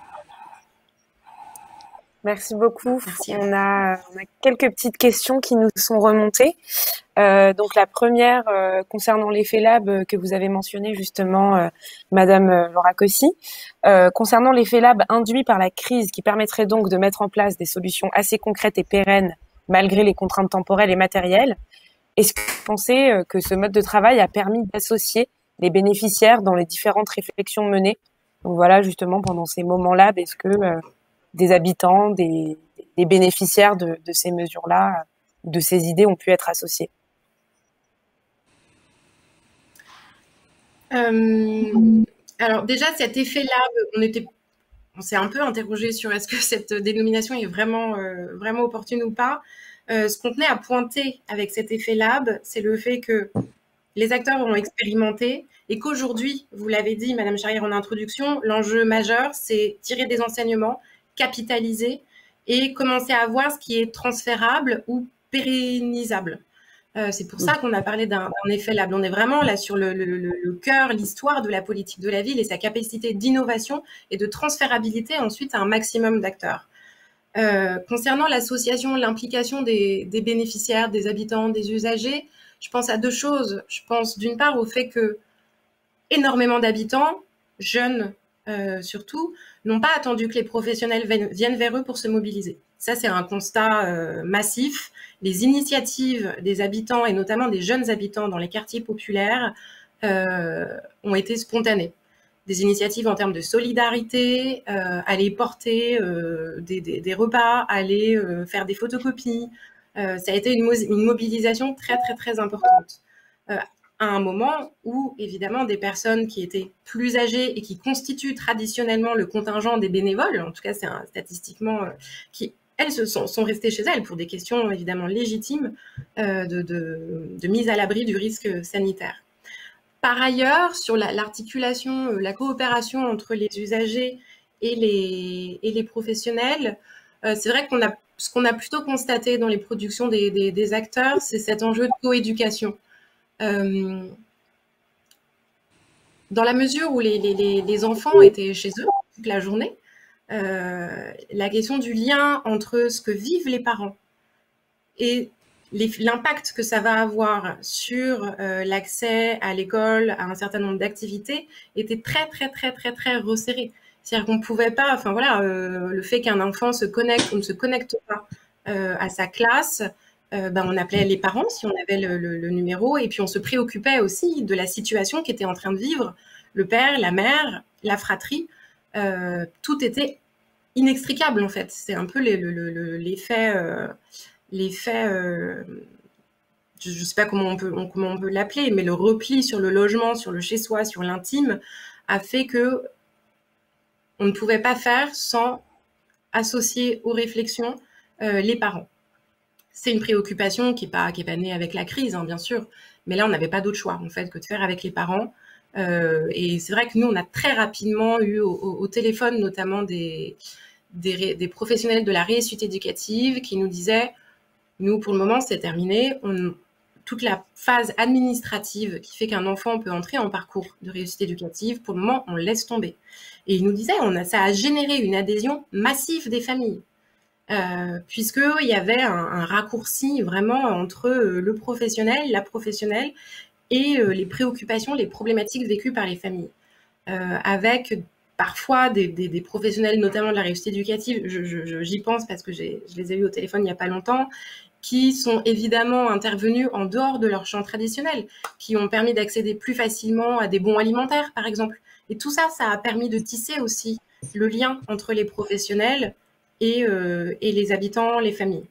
Speaker 1: Merci beaucoup.
Speaker 4: Merci.
Speaker 1: On a quelques petites questions qui nous sont remontées. Donc la première concernant l'effet lab que vous avez mentionné justement, Madame Laura Cossy, concernant l'effet lab induit par la crise qui permettrait donc de mettre en place des solutions assez concrètes et pérennes malgré les contraintes temporelles et matérielles. Est-ce que vous pensez que ce mode de travail a permis d'associer les bénéficiaires dans les différentes réflexions menées? Donc voilà, justement, pendant ces moments lab, est-ce que des habitants, des bénéficiaires de ces mesures-là, de ces idées ont pu être associés?
Speaker 4: Alors déjà, cet effet lab, on s'est un peu interrogé sur est-ce que cette dénomination est vraiment opportune ou pas. Ce qu'on tenait à pointer avec cet effet lab, c'est le fait que les acteurs ont expérimenté et qu'aujourd'hui, vous l'avez dit, Madame Charrière, en introduction, l'enjeu majeur, c'est tirer des enseignements, capitaliser et commencer à voir ce qui est transférable ou pérennisable. C'est pour ça qu'on a parlé d'un effet lab. On est vraiment là sur le cœur, l'histoire de la politique de la ville et sa capacité d'innovation et de transférabilité ensuite à un maximum d'acteurs. Concernant l'association, l'implication des bénéficiaires, des habitants, des usagers, je pense à deux choses. Je pense d'une part au fait que énormément d'habitants, jeunes surtout, n'ont pas attendu que les professionnels viennent vers eux pour se mobiliser. Ça, c'est un constat massif. Les initiatives des habitants, et notamment des jeunes habitants dans les quartiers populaires, ont été spontanées. Des initiatives en termes de solidarité, aller porter des repas, aller faire des photocopies. Ça a été une mobilisation très, très, très importante. À un moment où, évidemment, des personnes qui étaient plus âgées et qui constituent traditionnellement le contingent des bénévoles, en tout cas, c'est statistiquement, qui, elles, sont restées chez elles pour des questions, évidemment, légitimes de mise à l'abri du risque sanitaire. Par ailleurs, sur l'articulation, la coopération entre les usagers et les professionnels, c'est vrai ce qu'on a plutôt constaté dans les productions des acteurs, c'est cet enjeu de coéducation. Dans la mesure où les enfants étaient chez eux toute la journée, la question du lien entre ce que vivent les parents et l'impact que ça va avoir sur l'accès à l'école, à un certain nombre d'activités, était très, très, très, très, très resserré. C'est-à-dire qu'on ne pouvait pas, enfin voilà, le fait qu'un enfant se connecte ou ne se connecte pas à sa classe, on appelait les parents si on avait le numéro, et puis on se préoccupait aussi de la situation qu'était en train de vivre le père, la mère, la fratrie. Tout était inextricable en fait. C'est un peu l'effet, je ne sais pas comment on peut l'appeler, mais le repli sur le logement, sur le chez-soi, sur l'intime, a fait que on ne pouvait pas faire sans associer aux réflexions les parents. C'est une préoccupation qui n'est pas née avec la crise, hein, bien sûr, mais là, on n'avait pas d'autre choix, en fait, que de faire avec les parents. Et c'est vrai que nous, on a très rapidement eu au téléphone, notamment des professionnels de la réussite éducative qui nous disaient, nous, pour le moment, c'est terminé. Toute la phase administrative qui fait qu'un enfant peut entrer en parcours de réussite éducative, pour le moment, on laisse tomber. Et ils nous disaient, ça a généré une adhésion massive des familles. Puisqu'il y avait un raccourci vraiment entre le professionnel, la professionnelle et les préoccupations, les problématiques vécues par les familles. Avec parfois des professionnels, notamment de la réussite éducative, j'y pense parce que je les ai eus au téléphone il n'y a pas longtemps, qui sont évidemment intervenus en dehors de leur champ traditionnel, qui ont permis d'accéder plus facilement à des bons alimentaires, par exemple. Et tout ça, ça a permis de tisser aussi le lien entre les professionnels et les habitants, les familles.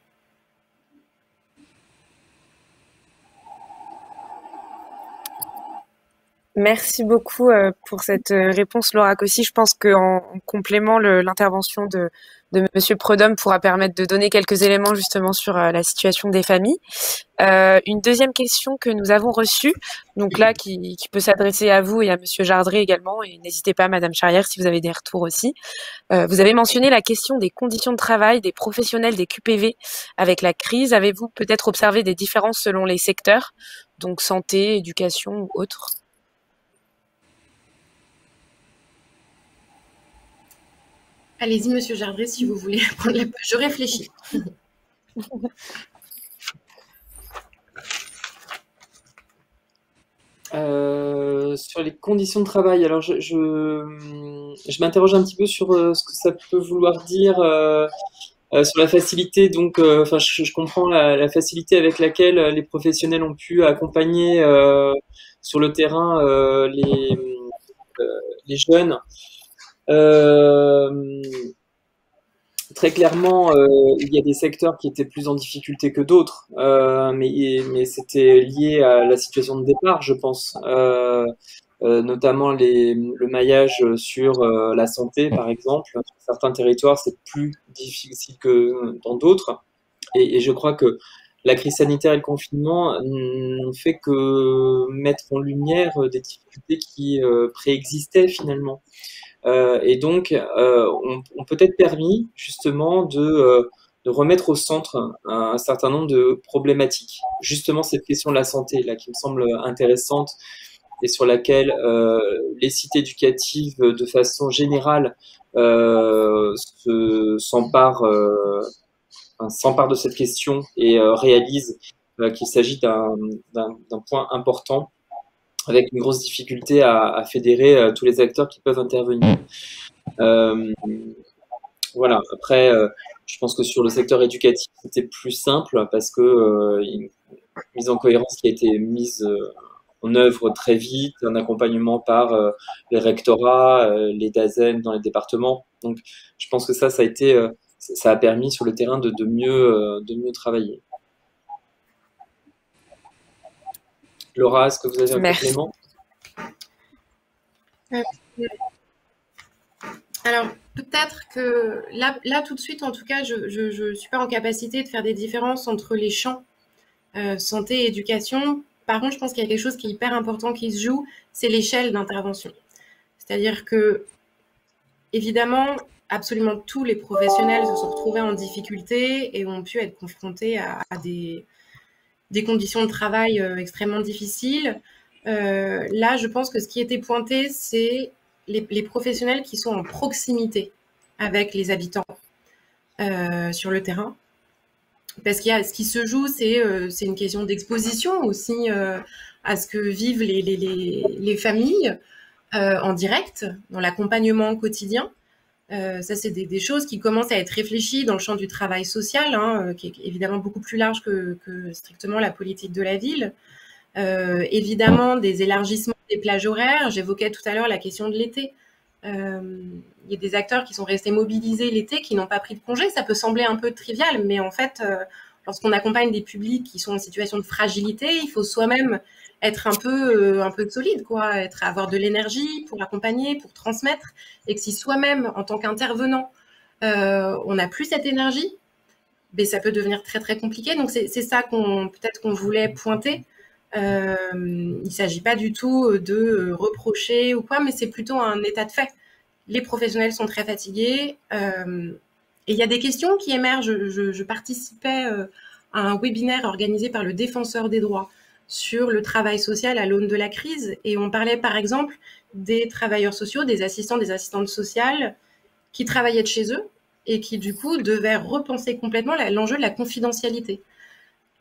Speaker 1: Merci beaucoup pour cette réponse, Laura Cossy. Je pense qu'en complément, l'intervention de Monsieur Prudhomme pourra permettre de donner quelques éléments justement sur la situation des familles. Une deuxième question que nous avons reçue, donc là qui peut s'adresser à vous et à Monsieur Jardré également, et n'hésitez pas, Madame Charrière, si vous avez des retours aussi. Vous avez mentionné la question des conditions de travail des professionnels des QPV avec la crise. Avez-vous peut-être observé des différences selon les secteurs, donc santé, éducation ou autres?
Speaker 4: Allez-y, Monsieur Jardré, si vous voulez prendre la parole. Je réfléchis.
Speaker 3: Sur les conditions de travail, alors je m'interroge un petit peu sur ce que ça peut vouloir dire sur la facilité. Donc, enfin, je comprends la facilité avec laquelle les professionnels ont pu accompagner sur le terrain les jeunes. Très clairement, il y a des secteurs qui étaient plus en difficulté que d'autres, mais c'était lié à la situation de départ, je pense. Notamment le maillage sur la santé, par exemple. Sur certains territoires, c'est plus difficile que dans d'autres. Et je crois que la crise sanitaire et le confinement n'ont fait que mettre en lumière des difficultés qui préexistaient finalement. Et donc, ont peut-être permis justement de remettre au centre un certain nombre de problématiques. Justement, cette question de la santé, là, qui me semble intéressante et sur laquelle les cités éducatives, de façon générale, s'emparent de cette question et réalisent qu'il s'agit d'un point important, avec une grosse difficulté à fédérer tous les acteurs qui peuvent intervenir. Voilà. Après, je pense que sur le secteur éducatif, c'était plus simple parce que une mise en cohérence qui a été mise en œuvre très vite, un accompagnement par les rectorats, les DAZEN dans les départements. Donc, je pense que ça a été, ça a permis sur le terrain de mieux travailler. Laura, est-ce que vous avez un complément?
Speaker 4: Alors, peut-être que là, tout de suite, en tout cas, je suis pas en capacité de faire des différences entre les champs santé et éducation. Par contre, je pense qu'il y a quelque chose qui est hyper important qui se joue, c'est l'échelle d'intervention. C'est-à-dire que, évidemment, absolument tous les professionnels se sont retrouvés en difficulté et ont pu être confrontés à des conditions de travail extrêmement difficiles. Là, je pense que ce qui était pointé, c'est les professionnels qui sont en proximité avec les habitants sur le terrain. Parce qu'il y a ce qui se joue, c'est une question d'exposition aussi à ce que vivent les familles en direct, dans l'accompagnement quotidien. Ça, c'est des choses qui commencent à être réfléchies dans le champ du travail social, hein, qui est évidemment beaucoup plus large que strictement la politique de la ville. Évidemment, des élargissements des plages horaires. J'évoquais tout à l'heure la question de l'été. Il y a des acteurs qui sont restés mobilisés l'été, qui n'ont pas pris de congé. Ça peut sembler un peu trivial, mais en fait, lorsqu'on accompagne des publics qui sont en situation de fragilité, il faut soi-même être un peu solide, quoi, avoir de l'énergie pour accompagner, pour transmettre, et que si soi-même, en tant qu'intervenant, on n'a plus cette énergie, ben, ça peut devenir très très compliqué. Donc c'est ça peut-être qu'on voulait pointer. Il ne s'agit pas du tout de reprocher ou quoi, mais c'est plutôt un état de fait. Les professionnels sont très fatigués et il y a des questions qui émergent. Je participais à un webinaire organisé par le Défenseur des droits sur le travail social à l'aune de la crise et on parlait par exemple des travailleurs sociaux, des assistants, des assistantes sociales qui travaillaient de chez eux et qui du coup devaient repenser complètement l'enjeu de la confidentialité.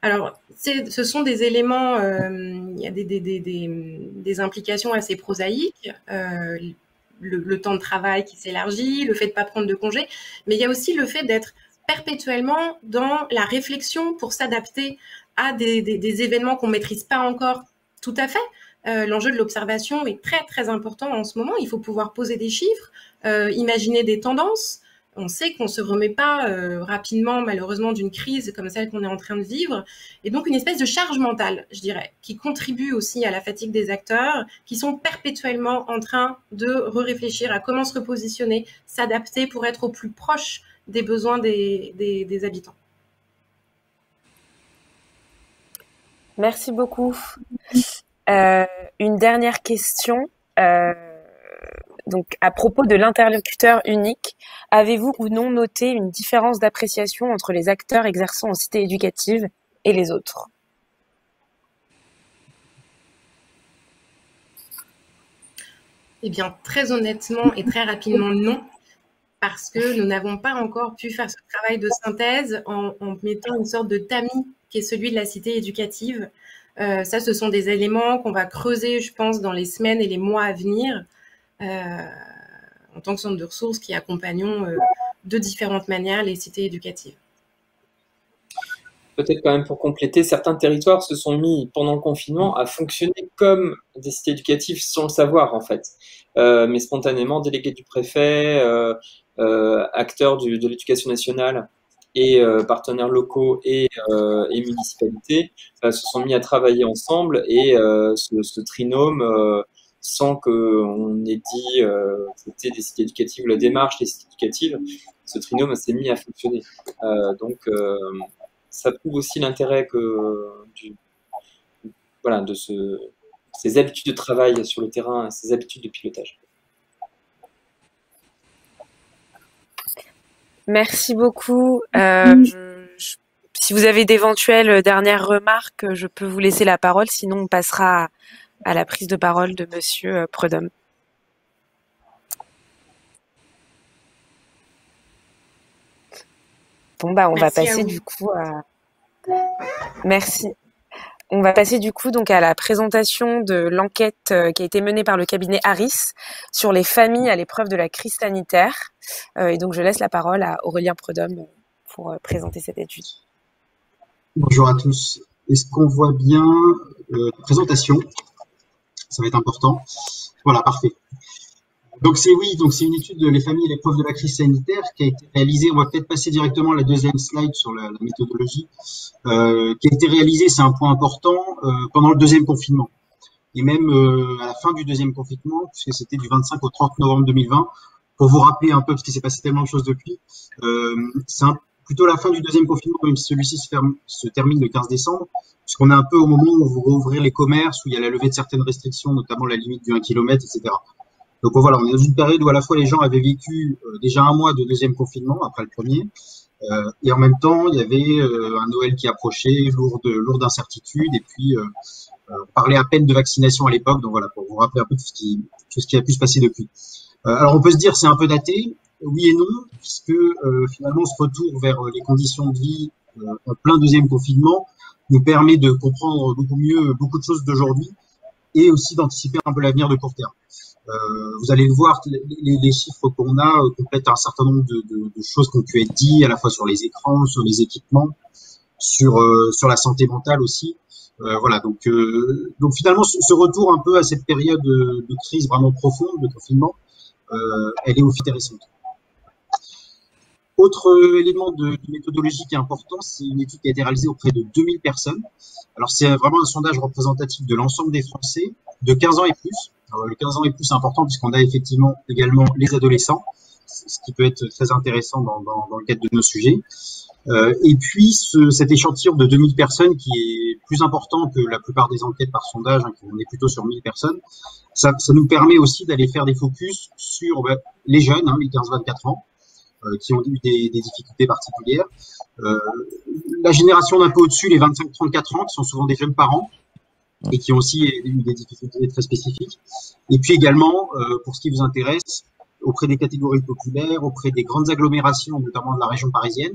Speaker 4: Alors, ce sont des éléments, il y a des implications assez prosaïques, le temps de travail qui s'élargit, le fait de ne pas prendre de congé, mais il y a aussi le fait d'être perpétuellement dans la réflexion pour s'adapter à des événements qu'on ne maîtrise pas encore tout à fait. L'enjeu de l'observation est très, très important en ce moment. Il faut pouvoir poser des chiffres, imaginer des tendances. On sait qu'on ne se remet pas rapidement, malheureusement, d'une crise comme celle qu'on est en train de vivre. Et donc, une espèce de charge mentale, je dirais, qui contribue aussi à la fatigue des acteurs, qui sont perpétuellement en train de réfléchir à comment se repositionner, s'adapter pour être au plus proche des besoins des habitants.
Speaker 1: Merci beaucoup. Une dernière question. Donc, à propos de l'interlocuteur unique, avez-vous ou non noté une différence d'appréciation entre les acteurs exerçant en cité éducative et les autres?
Speaker 4: Eh bien, très honnêtement et très rapidement, non, parce que nous n'avons pas encore pu faire ce travail de synthèse en mettant une sorte de tamis qui est celui de la cité éducative. Ça, ce sont des éléments qu'on va creuser, je pense, dans les semaines et les mois à venir, en tant que centre de ressources qui accompagnons de différentes manières les cités éducatives.
Speaker 3: Peut-être quand même pour compléter, certains territoires se sont mis pendant le confinement à fonctionner comme des cités éducatives sans le savoir en fait. Mais spontanément, délégués du préfet, acteurs de l'éducation nationale et partenaires locaux et municipalités se sont mis à travailler ensemble et ce trinôme, sans qu'on ait dit que c'était des cités éducatives ou la démarche des cités éducatives, ce trinôme s'est mis à fonctionner. Donc ça prouve aussi l'intérêt voilà, de ces habitudes de travail sur le terrain, ces habitudes de pilotage.
Speaker 1: Merci beaucoup. Si vous avez d'éventuelles dernières remarques, je peux vous laisser la parole, sinon on passera à la prise de parole de Monsieur Prudhomme. Bon, bah, on va passer du coup à... Merci. On va passer du coup donc à la présentation de l'enquête qui a été menée par le cabinet Harris sur les familles à l'épreuve de la crise sanitaire. Et donc je laisse la parole à Aurélien Prudhomme pour présenter cette étude.
Speaker 5: Bonjour à tous. Est-ce qu'on voit bien la présentation? Ça va être important. Voilà, parfait. Donc c'est une étude de les familles à l'épreuve de la crise sanitaire qui a été réalisée. On va peut-être passer directement à la deuxième slide sur la méthodologie. Qui a été réalisée, c'est un point important, pendant le deuxième confinement. Et même à la fin du deuxième confinement, puisque c'était du 25 au 30 novembre 2020, pour vous rappeler un peu, parce qu'il s'est passé tellement de choses depuis, c'est plutôt la fin du deuxième confinement, même si celui-ci se termine le 15 décembre, puisqu'on est un peu au moment où vous rouvrir les commerces, où il y a la levée de certaines restrictions, notamment la limite du 1 km, etc. Donc voilà, on est dans une période où à la fois les gens avaient vécu déjà un mois de deuxième confinement après le premier, et en même temps il y avait un Noël qui approchait, lourd d'incertitudes, et puis on parlait à peine de vaccination à l'époque. Donc voilà, pour vous rappeler un peu tout ce qui a pu se passer depuis. Alors on peut se dire c'est un peu daté, oui et non, puisque finalement ce retour vers les conditions de vie en plein deuxième confinement nous permet de comprendre beaucoup mieux beaucoup de choses d'aujourd'hui et aussi d'anticiper un peu l'avenir de court terme. Vous allez le voir, les chiffres qu'on a complètent un certain nombre de choses qui ont pu être dites, à la fois sur les écrans, sur les équipements, sur la santé mentale aussi. Voilà, donc finalement, ce retour un peu à cette période de crise vraiment profonde, de confinement, elle est aussi intéressante. Autre élément de méthodologie qui est important, c'est une étude qui a été réalisée auprès de 2000 personnes. Alors, c'est vraiment un sondage représentatif de l'ensemble des Français de 15 ans et plus. Alors, le 15 ans et plus, c'est important puisqu'on a effectivement également les adolescents, ce qui peut être très intéressant dans le cadre de nos sujets. Et puis, cet échantillon de 2000 personnes qui est plus important que la plupart des enquêtes par sondage, hein, on est plutôt sur 1000 personnes, ça nous permet aussi d'aller faire des focus sur les jeunes, hein, les 15-24 ans, qui ont eu des difficultés particulières. La génération d'un peu au-dessus, les 25-34 ans, qui sont souvent des jeunes parents et qui ont aussi eu des difficultés très spécifiques. Et puis également, pour ce qui vous intéresse, auprès des catégories populaires, auprès des grandes agglomérations, notamment de la région parisienne,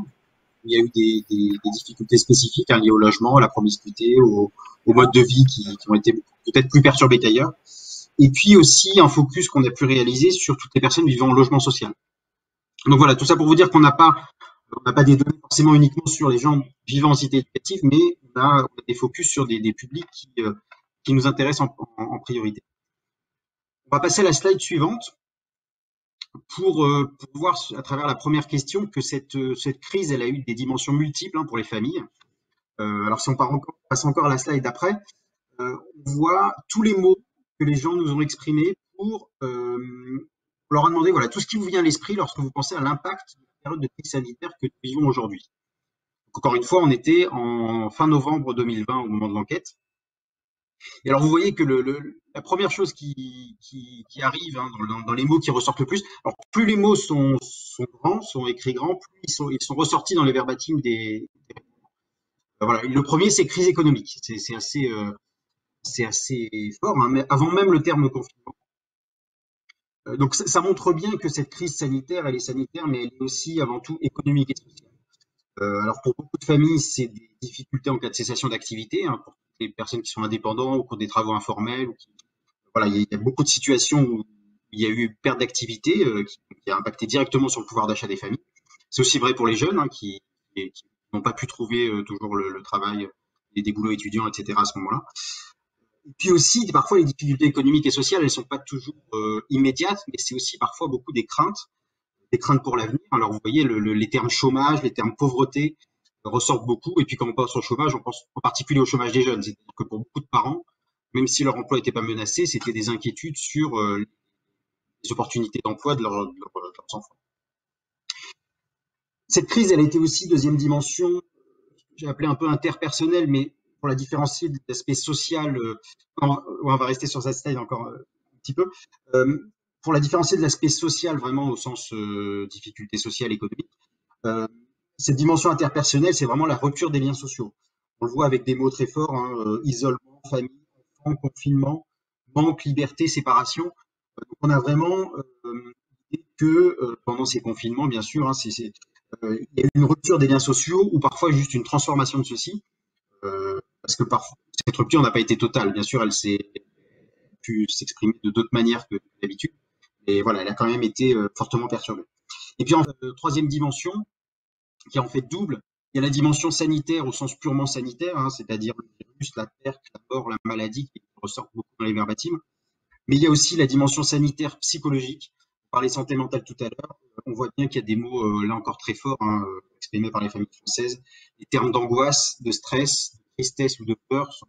Speaker 5: il y a eu des difficultés spécifiques hein, liées au logement, à la promiscuité, au mode de vie qui ont été peut-être plus perturbés qu'ailleurs. Et puis aussi un focus qu'on a pu réaliser sur toutes les personnes vivant en logement social. Donc voilà, tout ça pour vous dire qu'on n'a pas des données forcément uniquement sur les gens vivant en cité éducative, mais on a des focus sur des publics qui nous intéressent en priorité. On va passer à la slide suivante pour voir à travers la première question que cette crise, elle a eu des dimensions multiples hein, pour les familles. Alors si on passe encore à la slide d'après, on voit tous les mots que les gens nous ont exprimés pour on leur a demandé voilà tout ce qui vous vient à l'esprit lorsque vous pensez à l'impact période de crise sanitaire que nous vivons aujourd'hui. Encore une fois, on était en fin novembre 2020 au moment de l'enquête. Et alors, vous voyez que la première chose qui arrive hein, dans les mots qui ressortent le plus, alors plus les mots sont grands, sont écrits grands, plus ils sont ressortis dans les verbatims des voilà. Le premier, c'est crise économique. C'est assez fort, hein, mais avant même le terme confinement. Donc ça montre bien que cette crise sanitaire, elle est sanitaire, mais elle est aussi avant tout économique et sociale. Alors pour beaucoup de familles, c'est des difficultés en cas de cessation d'activité, hein, pour les personnes qui sont indépendantes ou pour des travaux informels. Voilà, il y a beaucoup de situations où il y a eu perte d'activité qui a impacté directement sur le pouvoir d'achat des familles. C'est aussi vrai pour les jeunes hein, qui n'ont pas pu trouver toujours le travail, des boulots étudiants, etc. à ce moment-là. Et puis aussi, parfois, les difficultés économiques et sociales, elles sont pas toujours immédiates, mais c'est aussi parfois beaucoup des craintes pour l'avenir. Alors, vous voyez, les termes chômage, les termes pauvreté ressortent beaucoup. Et puis, quand on pense au chômage, on pense en particulier au chômage des jeunes. C'est-à-dire que pour beaucoup de parents, même si leur emploi n'était pas menacé, c'était des inquiétudes sur les opportunités d'emploi de leurs enfants. Cette crise, elle a été aussi, deuxième dimension, j'ai appelé un peu interpersonnelle, mais pour la différencier de l'aspect social, on va rester sur cette slide encore un petit peu. Pour la différencier de l'aspect social, vraiment au sens difficulté sociale, économique, cette dimension interpersonnelle, c'est vraiment la rupture des liens sociaux. On le voit avec des mots très forts, hein, isolement, famille, enfant, confinement, manque, liberté, séparation. Donc on a vraiment l'idée que pendant ces confinements, bien sûr, hein, il y a eu une rupture des liens sociaux ou parfois juste une transformation de ceux-ci. Parce que parfois, cette rupture n'a pas été totale. Bien sûr, elle s'est pu s'exprimer de d'autres manières que d'habitude. Et voilà, elle a quand même été fortement perturbée. Et puis, en troisième dimension, qui est en fait double, il y a la dimension sanitaire au sens purement sanitaire, hein, c'est-à-dire le virus, la perte, la mort, la maladie, qui ressortent beaucoup dans les verbatims. Mais il y a aussi la dimension sanitaire psychologique. On parlait santé mentale tout à l'heure. On voit bien qu'il y a des mots, là encore très forts, hein, exprimés par les familles françaises. Les termes d'angoisse, de stress, de tristesse ou de peur sont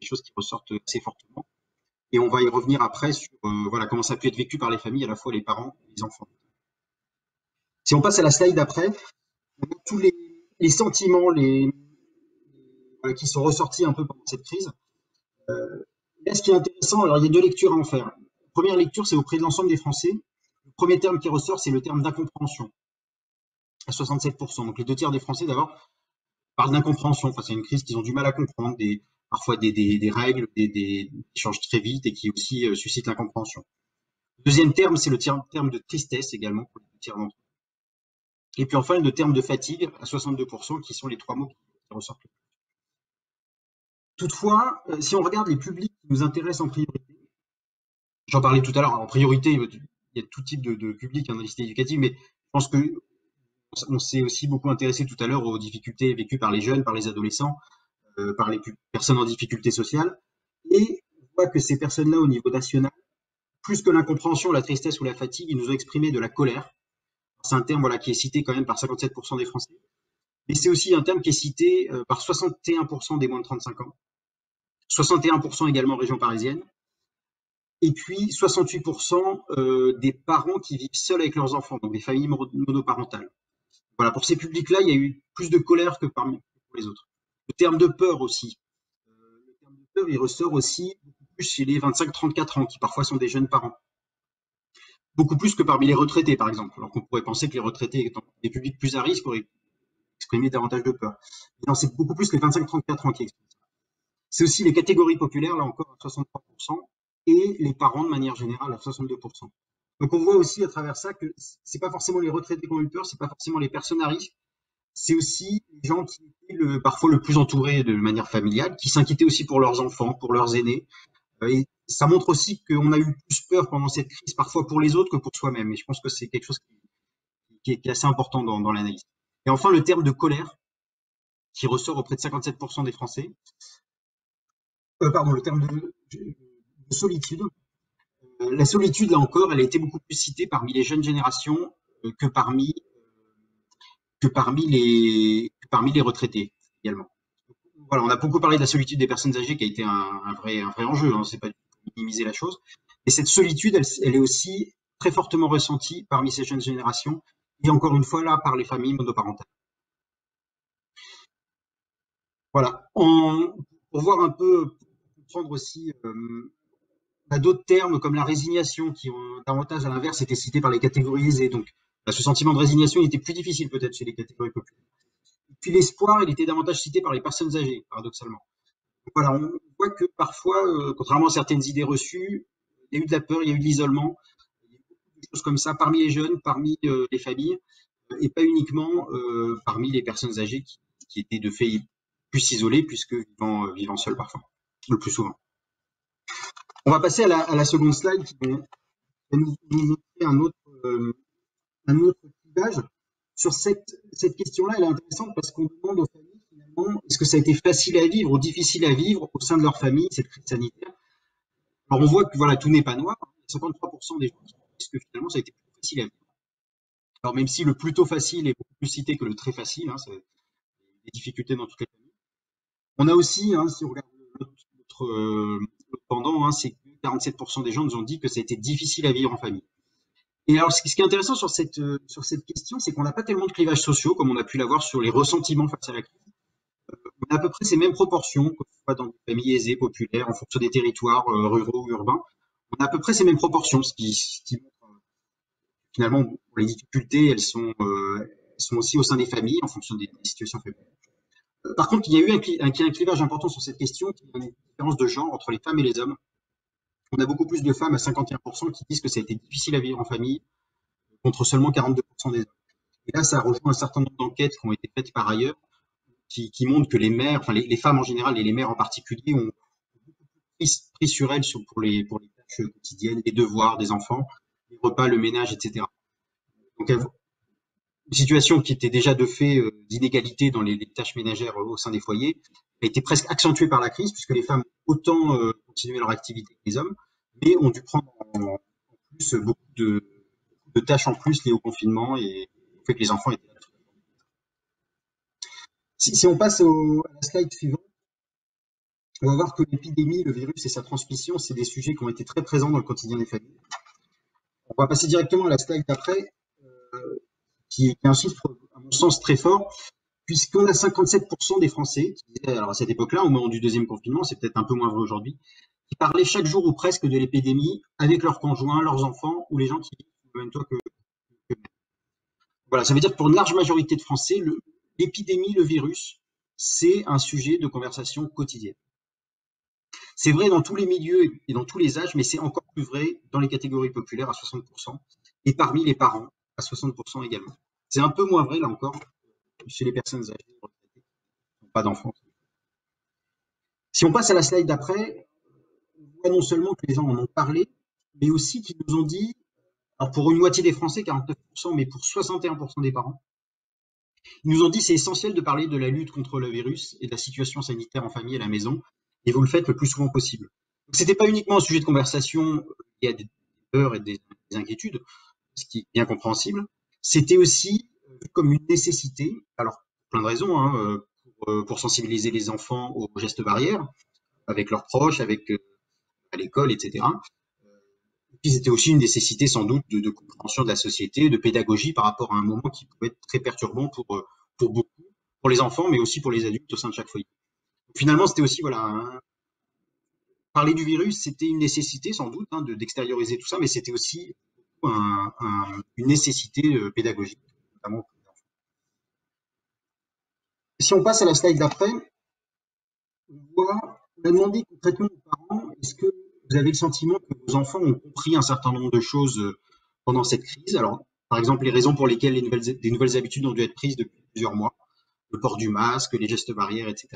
Speaker 5: des choses qui ressortent assez fortement. Et on va y revenir après sur voilà, comment ça peut être vécu par les familles, à la fois les parents et les enfants. Si on passe à la slide d'après, on a tous les sentiments voilà, qui sont ressortis un peu pendant cette crise. Là, ce qui est intéressant, alors il y a deux lectures à en faire. La première lecture, c'est auprès de l'ensemble des Français. Le premier terme qui ressort, c'est le terme d'incompréhension, à 67%. Donc les deux tiers des Français, d'abord, parlent d'incompréhension face à une crise qu'ils ont du mal à comprendre, parfois des règles, qui changent très vite et qui aussi suscitent l'incompréhension. Le deuxième terme, c'est le terme de tristesse également pour les deux tiers d'entre eux. Et puis enfin, le terme de fatigue à 62%, qui sont les trois mots qui ressortent le plus. Toutefois, si on regarde les publics qui nous intéressent en priorité, j'en parlais tout à l'heure, en priorité, il y a tout type de public dans les cités éducatives, mais je pense que on s'est aussi beaucoup intéressé tout à l'heure aux difficultés vécues par les jeunes, par les adolescents, par les personnes en difficulté sociale. Et on voit que ces personnes-là, au niveau national, plus que l'incompréhension, la tristesse ou la fatigue, ils nous ont exprimé de la colère. C'est un terme voilà, qui est cité quand même par 57% des Français. Mais c'est aussi un terme qui est cité par 61% des moins de 35 ans. 61% également en région parisienne. Et puis 68% des parents qui vivent seuls avec leurs enfants, donc des familles monoparentales. Voilà, pour ces publics-là, il y a eu plus de colère que pour les autres. Le terme de peur aussi. Le terme de peur, il ressort aussi beaucoup plus chez les 25-34 ans, qui parfois sont des jeunes parents. Beaucoup plus que parmi les retraités, par exemple. Alors qu'on pourrait penser que les retraités, étant des publics plus à risque, auraient exprimé davantage de peur. Mais non, c'est beaucoup plus que les 25-34 ans qui expriment ça. C'est aussi les catégories populaires, là encore, à 63%, et les parents, de manière générale, à 62%. Donc on voit aussi à travers ça que c'est pas forcément les retraités qui ont eu peur, c'est pas forcément les personnes à risque, c'est aussi les gens qui étaient parfois le plus entourés de manière familiale, qui s'inquiétaient aussi pour leurs enfants, pour leurs aînés. Et ça montre aussi qu'on a eu plus peur pendant cette crise, parfois pour les autres que pour soi-même. Et je pense que c'est quelque chose qui est assez important dans l'analyse. Et enfin, le terme de colère, qui ressort auprès de 57% des Français. Le terme de solitude. La solitude, là encore, elle a été beaucoup plus citée parmi les jeunes générations que parmi les retraités également. Voilà, on a beaucoup parlé de la solitude des personnes âgées qui a été un vrai enjeu, hein, c'est pas minimiser la chose. Et cette solitude, elle est aussi très fortement ressentie parmi ces jeunes générations et encore une fois là par les familles monoparentales. Voilà. Pour voir un peu, comprendre aussi, on a d'autres termes comme la résignation qui ont davantage à l'inverse été cités par les catégories aisées. Donc, ce sentiment de résignation il était plus difficile peut-être chez les catégories populaires. Et puis l'espoir, il était davantage cité par les personnes âgées, paradoxalement. Donc, voilà, on voit que parfois, contrairement à certaines idées reçues, il y a eu de la peur, il y a eu de l'isolement, il y a eu beaucoup de choses comme ça parmi les jeunes, parmi les familles, et pas uniquement parmi les personnes âgées qui étaient de fait plus isolées puisque vivant seules parfois, le plus souvent. On va passer à la seconde slide qui va nous montrer un autre clivage. Sur cette question-là, elle est intéressante parce qu'on demande aux familles finalement, est-ce que ça a été facile à vivre ou difficile à vivre au sein de leur famille, cette crise sanitaire? Alors on voit que voilà, tout n'est pas noir. 53% des gens qui disent que finalement ça a été plus facile à vivre. Alors même si le plutôt facile est beaucoup plus cité que le très facile, c'est des difficultés dans toutes les familles. On a aussi, si on regarde l'autre pendant, c'est que 47% des gens nous ont dit que ça a été difficile à vivre en famille. Et alors, ce qui est intéressant sur cette question, c'est qu'on n'a pas tellement de clivages sociaux comme on a pu l'avoir sur les ressentiments face à la crise. On a à peu près ces mêmes proportions, que ce soit dans des familles aisées, populaires, en fonction des territoires ruraux ou urbains. On a à peu près ces mêmes proportions, ce qui montre finalement les difficultés, elles sont aussi au sein des familles en fonction des situations familiales. Par contre, il y a eu un clivage important sur cette question, qui est une différence de genre entre les femmes et les hommes. On a beaucoup plus de femmes à 51% qui disent que ça a été difficile à vivre en famille, contre seulement 42% des hommes. Et là, ça rejoint un certain nombre d'enquêtes qui ont été faites par ailleurs, qui montrent que les mères, enfin les femmes en général et les mères en particulier, ont beaucoup pris sur elles pour les tâches quotidiennes, les devoirs des enfants, les repas, le ménage, etc. Donc, une situation qui était déjà de fait d'inégalité dans les tâches ménagères au sein des foyers a été presque accentuée par la crise, puisque les femmes ont autant continué leur activité que les hommes, mais ont dû prendre en plus beaucoup de tâches en plus liées au confinement et au fait que les enfants étaient là. Si on passe à la slide suivante, on va voir que l'épidémie, le virus et sa transmission, c'est des sujets qui ont été très présents dans le quotidien des familles. On va passer directement à la slide d'après, qui est un chiffre, à mon sens, très fort, puisqu'on a 57% des Français qui disaient, alors à cette époque-là, au moment du deuxième confinement, c'est peut-être un peu moins vrai aujourd'hui, qui parlaient chaque jour ou presque de l'épidémie avec leurs conjoints, leurs enfants ou les gens qui vivent sous le même toit que voilà, ça veut dire que pour une large majorité de Français, l'épidémie, le virus, c'est un sujet de conversation quotidienne. C'est vrai dans tous les milieux et dans tous les âges, mais c'est encore plus vrai dans les catégories populaires à 60% et parmi les parents à 60% également. C'est un peu moins vrai, là encore, chez les personnes âgées retraitées qui n'ont pas d'enfants. Si on passe à la slide d'après, on voit non seulement que les gens en ont parlé, mais aussi qu'ils nous ont dit, alors pour une moitié des Français, 49%, mais pour 61% des parents, ils nous ont dit c'est essentiel de parler de la lutte contre le virus et de la situation sanitaire en famille à la maison, et vous le faites le plus souvent possible. Donc, c'était pas uniquement un sujet de conversation, il y a des peurs et des inquiétudes, ce qui est bien compréhensible. C'était aussi vu comme une nécessité, alors plein de raisons, pour sensibiliser les enfants aux gestes barrières, avec leurs proches, avec à l'école, etc. Et puis c'était aussi une nécessité sans doute de compréhension de la société, de pédagogie par rapport à un moment qui pouvait être très perturbant pour beaucoup, pour les enfants, mais aussi pour les adultes au sein de chaque foyer. Donc, finalement, c'était aussi parler du virus, c'était une nécessité sans doute d'extérioriser tout ça, mais c'était aussi une nécessité pédagogique, notamment pour les enfants. Si on passe à la slide d'après, on a demandé concrètement aux parents, est-ce que vous avez le sentiment que vos enfants ont compris un certain nombre de choses pendant cette crise? Alors, par exemple, les raisons pour lesquelles des nouvelles habitudes ont dû être prises depuis plusieurs mois, le port du masque, les gestes barrières, etc.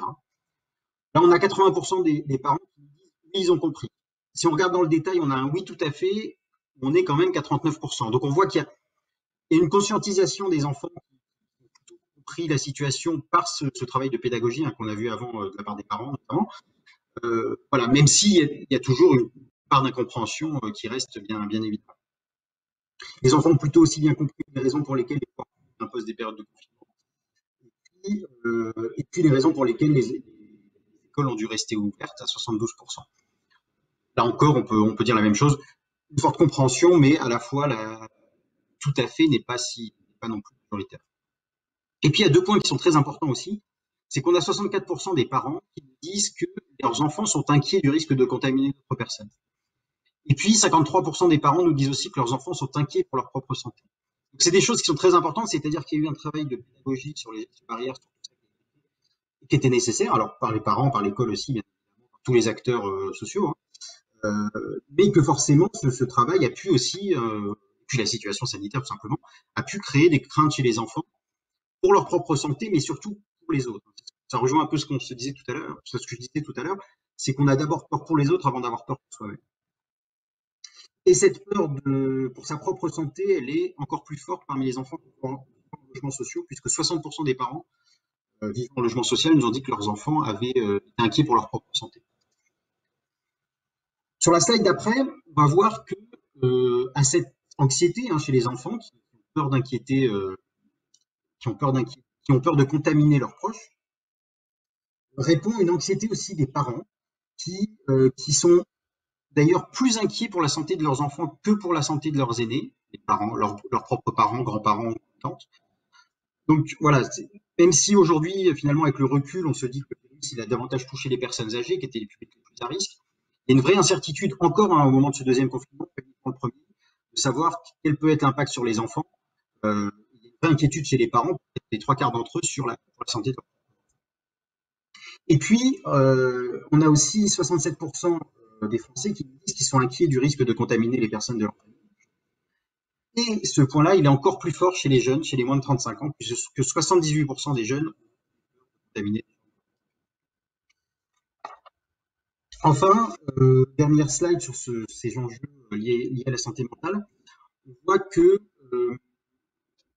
Speaker 5: Là, on a 80% des parents qui disent oui, ils ont compris. Si on regarde dans le détail, on a un oui tout à fait, on est quand même qu'à 39%. Donc on voit qu'il y a une conscientisation des enfants qui ont compris la situation par ce travail de pédagogie qu'on a vu avant de la part des parents notamment. Voilà, même s'il y a toujours une part d'incompréhension qui reste bien évidente. Les enfants ont plutôt aussi bien compris les raisons pour lesquelles les parents imposent des périodes de confinement. Et puis les raisons pour lesquelles les écoles ont dû rester ouvertes à 72%. Là encore, on peut dire la même chose. Une forte compréhension, mais à la fois tout à fait n'est pas si pas non plus majoritaire. Et puis il y a 2 points qui sont très importants aussi, c'est qu'on a 64% des parents qui disent que leurs enfants sont inquiets du risque de contaminer d'autres personnes. Et puis 53% des parents nous disent aussi que leurs enfants sont inquiets pour leur propre santé. Donc c'est des choses qui sont très importantes, c'est-à-dire qu'il y a eu un travail de pédagogie sur les barrières, sur tout ça, qui était nécessaire, alors par les parents, par l'école aussi, bien évidemment, par tous les acteurs sociaux, hein. Mais que forcément ce travail a pu aussi, puis la situation sanitaire tout simplement, a pu créer des craintes chez les enfants pour leur propre santé, mais surtout pour les autres. Ça rejoint un peu ce qu'on se disait tout à l'heure, ce que je disais tout à l'heure, c'est qu'on a d'abord peur pour les autres avant d'avoir peur pour soi-même. Et cette peur pour sa propre santé, elle est encore plus forte parmi les enfants en logements sociaux, puisque 60% des parents vivant en logement social nous ont dit que leurs enfants avaient été inquiets pour leur propre santé. Sur la slide d'après, on va voir que à cette anxiété chez les enfants qui ont peur d'inquiéter, qui ont peur de contaminer leurs proches, répond une anxiété aussi des parents qui sont d'ailleurs plus inquiets pour la santé de leurs enfants que pour la santé de leurs aînés, les parents, leurs propres parents, grands-parents, tantes. Donc voilà, même si aujourd'hui, finalement, avec le recul, on se dit que le virus, il a davantage touché les personnes âgées, qui étaient les publics les plus à risque, il y a une vraie incertitude encore au moment de ce deuxième confinement, le premier, de savoir quel peut être l'impact sur les enfants. Il y a une vraie inquiétude chez les parents, les 3/4 d'entre eux, sur la santé de leurs enfants. Et puis, on a aussi 67% des Français qui disent qu'ils sont inquiets du risque de contaminer les personnes de leur famille. Et ce point-là, il est encore plus fort chez les jeunes, chez les moins de 35 ans, puisque 78% des jeunes sont contaminés. Enfin, dernière slide sur ces enjeux liés à la santé mentale, on voit que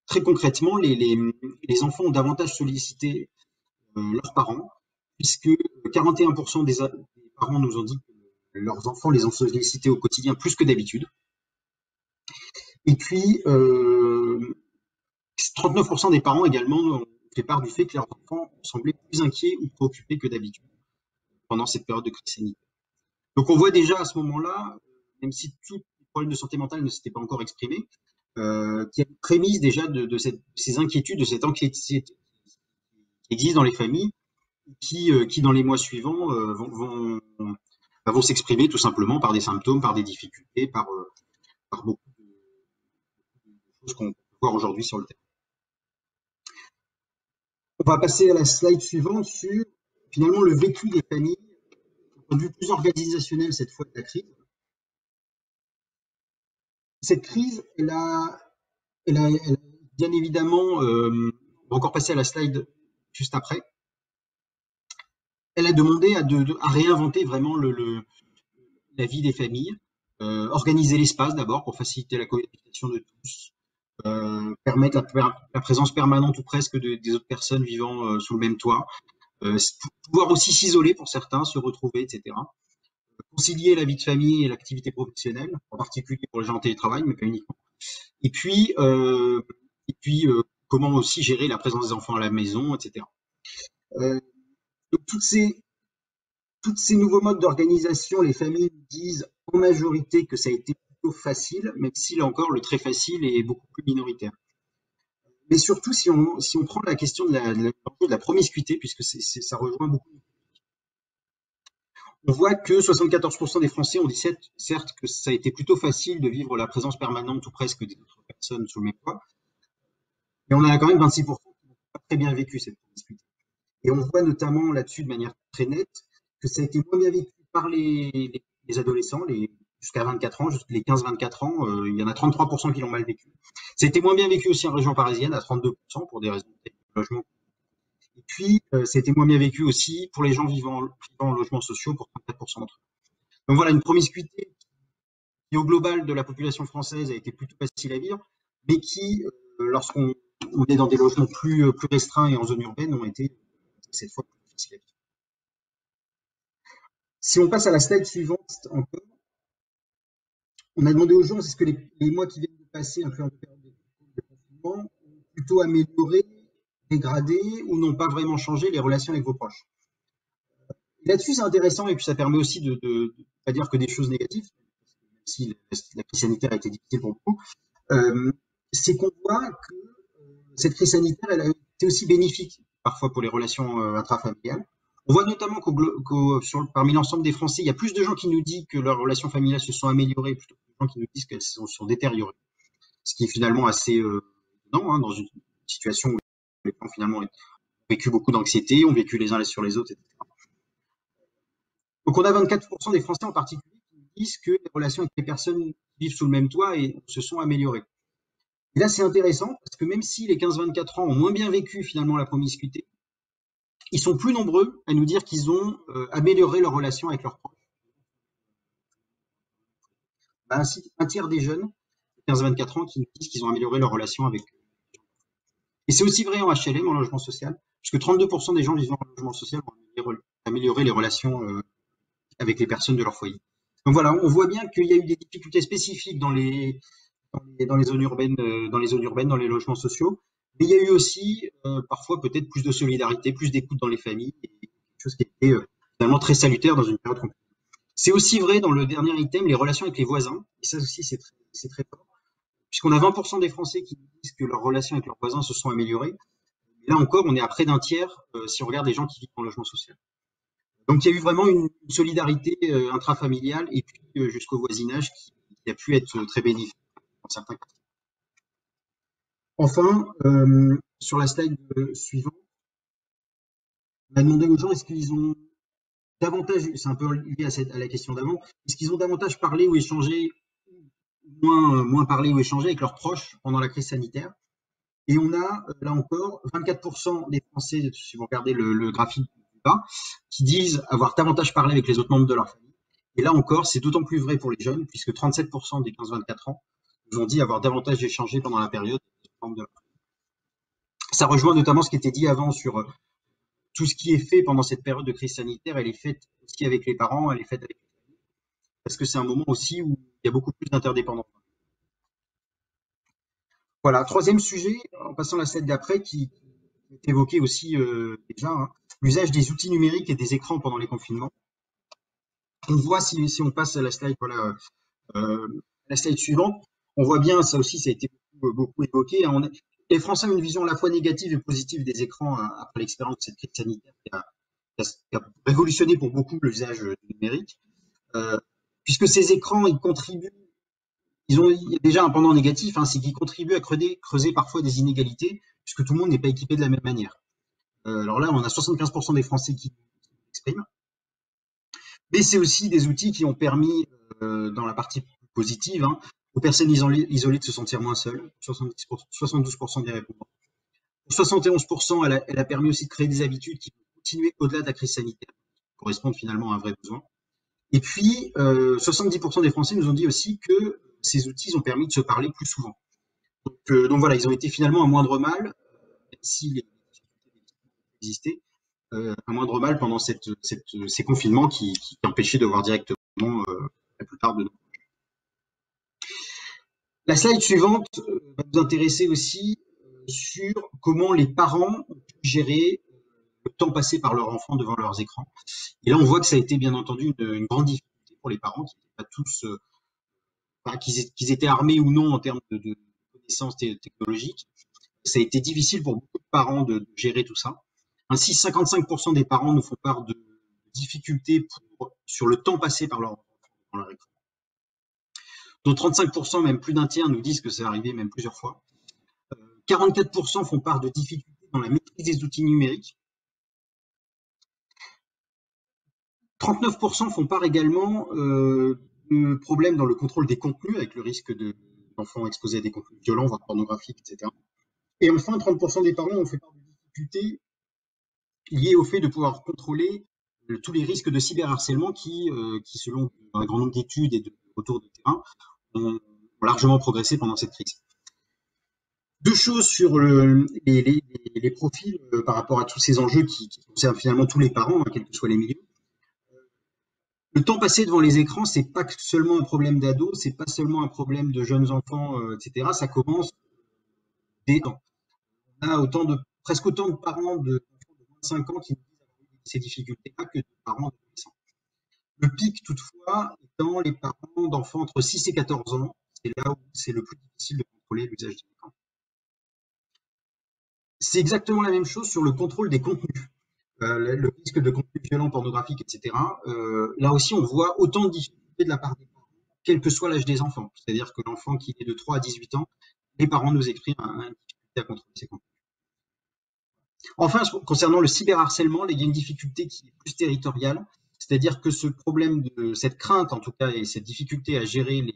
Speaker 5: très concrètement, les enfants ont davantage sollicité leurs parents, puisque 41% des parents nous ont dit que leurs enfants les ont sollicités au quotidien plus que d'habitude. Et puis, 39% des parents également ont fait part du fait que leurs enfants semblaient plus inquiets ou préoccupés que d'habitude pendant cette période de crise sanitaire. Donc on voit déjà à ce moment-là, même si tous les problèmes de santé mentale ne s'étaient pas encore exprimés, qu'il y a une prémisse déjà de ces inquiétudes, de cette anxiété qui existe dans les familles, qui dans les mois suivants vont s'exprimer tout simplement par des symptômes, par des difficultés, par beaucoup de choses qu'on peut voir aujourd'hui sur le terrain. On va passer à la slide suivante sur finalement le vécu des familles, d'un point de vue plus organisationnel cette fois de la crise. Cette crise, elle a bien évidemment, on va encore passer à la slide juste après, elle a demandé à réinventer vraiment la vie des familles, organiser l'espace d'abord pour faciliter la cohabitation de tous, permettre la présence permanente ou presque des autres personnes vivant sous le même toit, pouvoir aussi s'isoler pour certains, se retrouver, etc. Concilier la vie de famille et l'activité professionnelle, en particulier pour les gens en télétravail, mais pas uniquement. Et puis comment aussi gérer la présence des enfants à la maison, etc. Donc tous ces nouveaux modes d'organisation, les familles disent en majorité que ça a été plutôt facile, même si là encore le très facile est beaucoup plus minoritaire. Mais surtout si on prend la question de la promiscuité, puisque ça rejoint beaucoup. On voit que 74% des Français ont dit certes que ça a été plutôt facile de vivre la présence permanente ou presque des autres personnes sous le même toit, mais on a quand même 26% qui n'ont pas très bien vécu cette promiscuité. Et on voit notamment là-dessus de manière très nette que ça a été moins bien vécu par les adolescents, jusqu'à 24 ans, jusqu'à les 15-24 ans, il y en a 33% qui l'ont mal vécu. Ça a été moins bien vécu aussi en région parisienne, à 32% pour des raisons de logement. Et puis, ça a été moins bien vécu aussi pour les gens vivant en logements sociaux, pour 34% d'entre eux. Donc voilà, une promiscuité qui, au global de la population française, a été plutôt facile à vivre, mais qui, lorsqu'on est dans des logements plus restreints et en zone urbaine, ont été cette fois plus difficiles à vivre. Si on passe à la slide suivante encore, on a demandé aux gens, est-ce que les mois qui viennent de passer, incluant la période de confinement, ont plutôt amélioré, dégradé ou n'ont pas vraiment changé les relations avec vos proches. Là-dessus, c'est intéressant et puis ça permet aussi de pas dire que des choses négatives, même si la crise sanitaire a été difficile pour beaucoup, c'est qu'on voit que cette crise sanitaire, elle a été aussi bénéfique parfois pour les relations intrafamiliales. On voit notamment parmi l'ensemble des Français, il y a plus de gens qui nous disent que leurs relations familiales se sont améliorées plutôt que de gens qui nous disent qu'elles se sont détériorées. Ce qui est finalement assez étonnant, hein, dans une situation où les gens finalement ont vécu beaucoup d'anxiété, ont vécu les uns sur les autres, etc. Donc on a 24% des Français en particulier qui nous disent que les relations avec les personnes qui vivent sous le même toit se sont améliorées. Et là c'est intéressant parce que même si les 15-24 ans ont moins bien vécu finalement la promiscuité, ils sont plus nombreux à nous dire qu'ils ont amélioré leur relation avec leurs proches. Un tiers des jeunes, 15-24 ans, qui nous disent qu'ils ont amélioré leur relation avec eux. Et c'est aussi vrai en HLM, en logement social, puisque 32% des gens vivant en logement social ont amélioré les relations avec les personnes de leur foyer. Donc voilà, on voit bien qu'il y a eu des difficultés spécifiques dans les zones urbaines, dans les logements sociaux, mais il y a eu aussi parfois peut-être plus de solidarité, plus d'écoute dans les familles, et quelque chose qui était finalement très salutaire dans une période compliquée. C'est aussi vrai dans le dernier item, les relations avec les voisins, et ça aussi c'est très fort, puisqu'on a 20% des Français qui disent que leurs relations avec leurs voisins se sont améliorées. Et là encore, on est à près d'un tiers si on regarde les gens qui vivent en logement social. Donc il y a eu vraiment une solidarité intrafamiliale et puis jusqu'au voisinage qui a pu être très bénéfique dans certains cas. Enfin, sur la slide suivante, on a demandé aux gens est-ce qu'ils ont davantage, c'est un peu lié à la question d'avant, est-ce qu'ils ont davantage parlé ou échangé, moins parlé ou échangé avec leurs proches pendant la crise sanitaire. Et on a, là encore, 24% des Français, si vous regardez le graphique du bas, qui disent avoir davantage parlé avec les autres membres de leur famille. Et là encore, c'est d'autant plus vrai pour les jeunes, puisque 37% des 15-24 ans nous ont dit avoir davantage échangé pendant la période avec les membres de leur famille. Ça rejoint notamment ce qui était dit avant sur tout ce qui est fait pendant cette période de crise sanitaire. Elle est faite aussi avec les parents, elle est faite avec les familles, parce que c'est un moment aussi où il y a beaucoup plus d'interdépendance. Voilà, troisième sujet, en passant à la slide d'après, qui est évoqué aussi déjà, hein, l'usage des outils numériques et des écrans pendant les confinements. On voit, si on passe à la slide, voilà, la slide suivante, on voit bien, ça aussi, ça a été beaucoup évoqué. Hein, les Français ont une vision à la fois négative et positive des écrans après l'expérience de cette crise sanitaire qui a révolutionné pour beaucoup l'usage du numérique, puisque ces écrans, ils contribuent. Il y a déjà un pendant négatif, hein, c'est qu'ils contribuent à creuser parfois des inégalités, puisque tout le monde n'est pas équipé de la même manière. Alors là, on a 75% des Français qui s'expriment. Mais c'est aussi des outils qui ont permis, dans la partie positive, hein, aux personnes isolées de se sentir moins seules, 72% des répondants. Pour 71%, elle a permis aussi de créer des habitudes qui vont continuer au-delà de la crise sanitaire, qui correspondent finalement à un vrai besoin. Et puis, 70% des Français nous ont dit aussi que ces outils ont permis de se parler plus souvent. Donc voilà, ils ont été finalement un moindre mal, même si les difficultés existaient, un moindre mal pendant ces confinements qui empêchaient de voir directement la plupart de nous. La slide suivante va nous intéresser aussi sur comment les parents ont pu gérer le temps passé par leurs enfants devant leurs écrans. Et là, on voit que ça a été bien entendu une grande difficulté pour les parents qui n'étaient pas tous, qu'ils étaient armés ou non en termes de connaissances technologiques. Ça a été difficile pour beaucoup de parents de gérer tout ça. Ainsi, 55% des parents nous font part de difficultés sur le temps passé par leur enfant dans leur écran. Dont 35%, même plus d'un tiers, nous disent que c'est arrivé même plusieurs fois. 44% font part de difficultés dans la maîtrise des outils numériques. 39% font part également de problèmes dans le contrôle des contenus, avec le risque d'enfants exposés à des contenus violents, voire pornographiques, etc. Et enfin, 30% des parents ont fait part de difficultés liées au fait de pouvoir contrôler tous les risques de cyberharcèlement qui selon un grand nombre d'études et de retours de terrain, ont largement progressé pendant cette crise. Deux choses sur les profils par rapport à tous ces enjeux qui concernent finalement tous les parents, hein, quels que soient les milieux. Le temps passé devant les écrans, c'est pas seulement un problème d'ados, c'est pas seulement un problème de jeunes enfants, etc. Ça commence dès temps. On a presque autant de parents de 25 ans qui disent avoir eu ces difficultés-là que de parents adolescents. Le pic, toutefois, étant les parents d'enfants entre 6 et 14 ans, c'est là où c'est le plus difficile de contrôler l'usage des écrans. c'est exactement la même chose sur le contrôle des contenus. Le risque de contenu violent, pornographique, etc. Là aussi, on voit autant de difficultés de la part des parents, quel que soit l'âge des enfants. C'est-à-dire que l'enfant qui est de 3 à 18 ans, les parents nous expriment une difficulté à contrôler ses contenus. Enfin, concernant le cyberharcèlement, il y a une difficulté qui est plus territoriale, c'est-à-dire que ce problème cette crainte, en tout cas, et cette difficulté à gérer les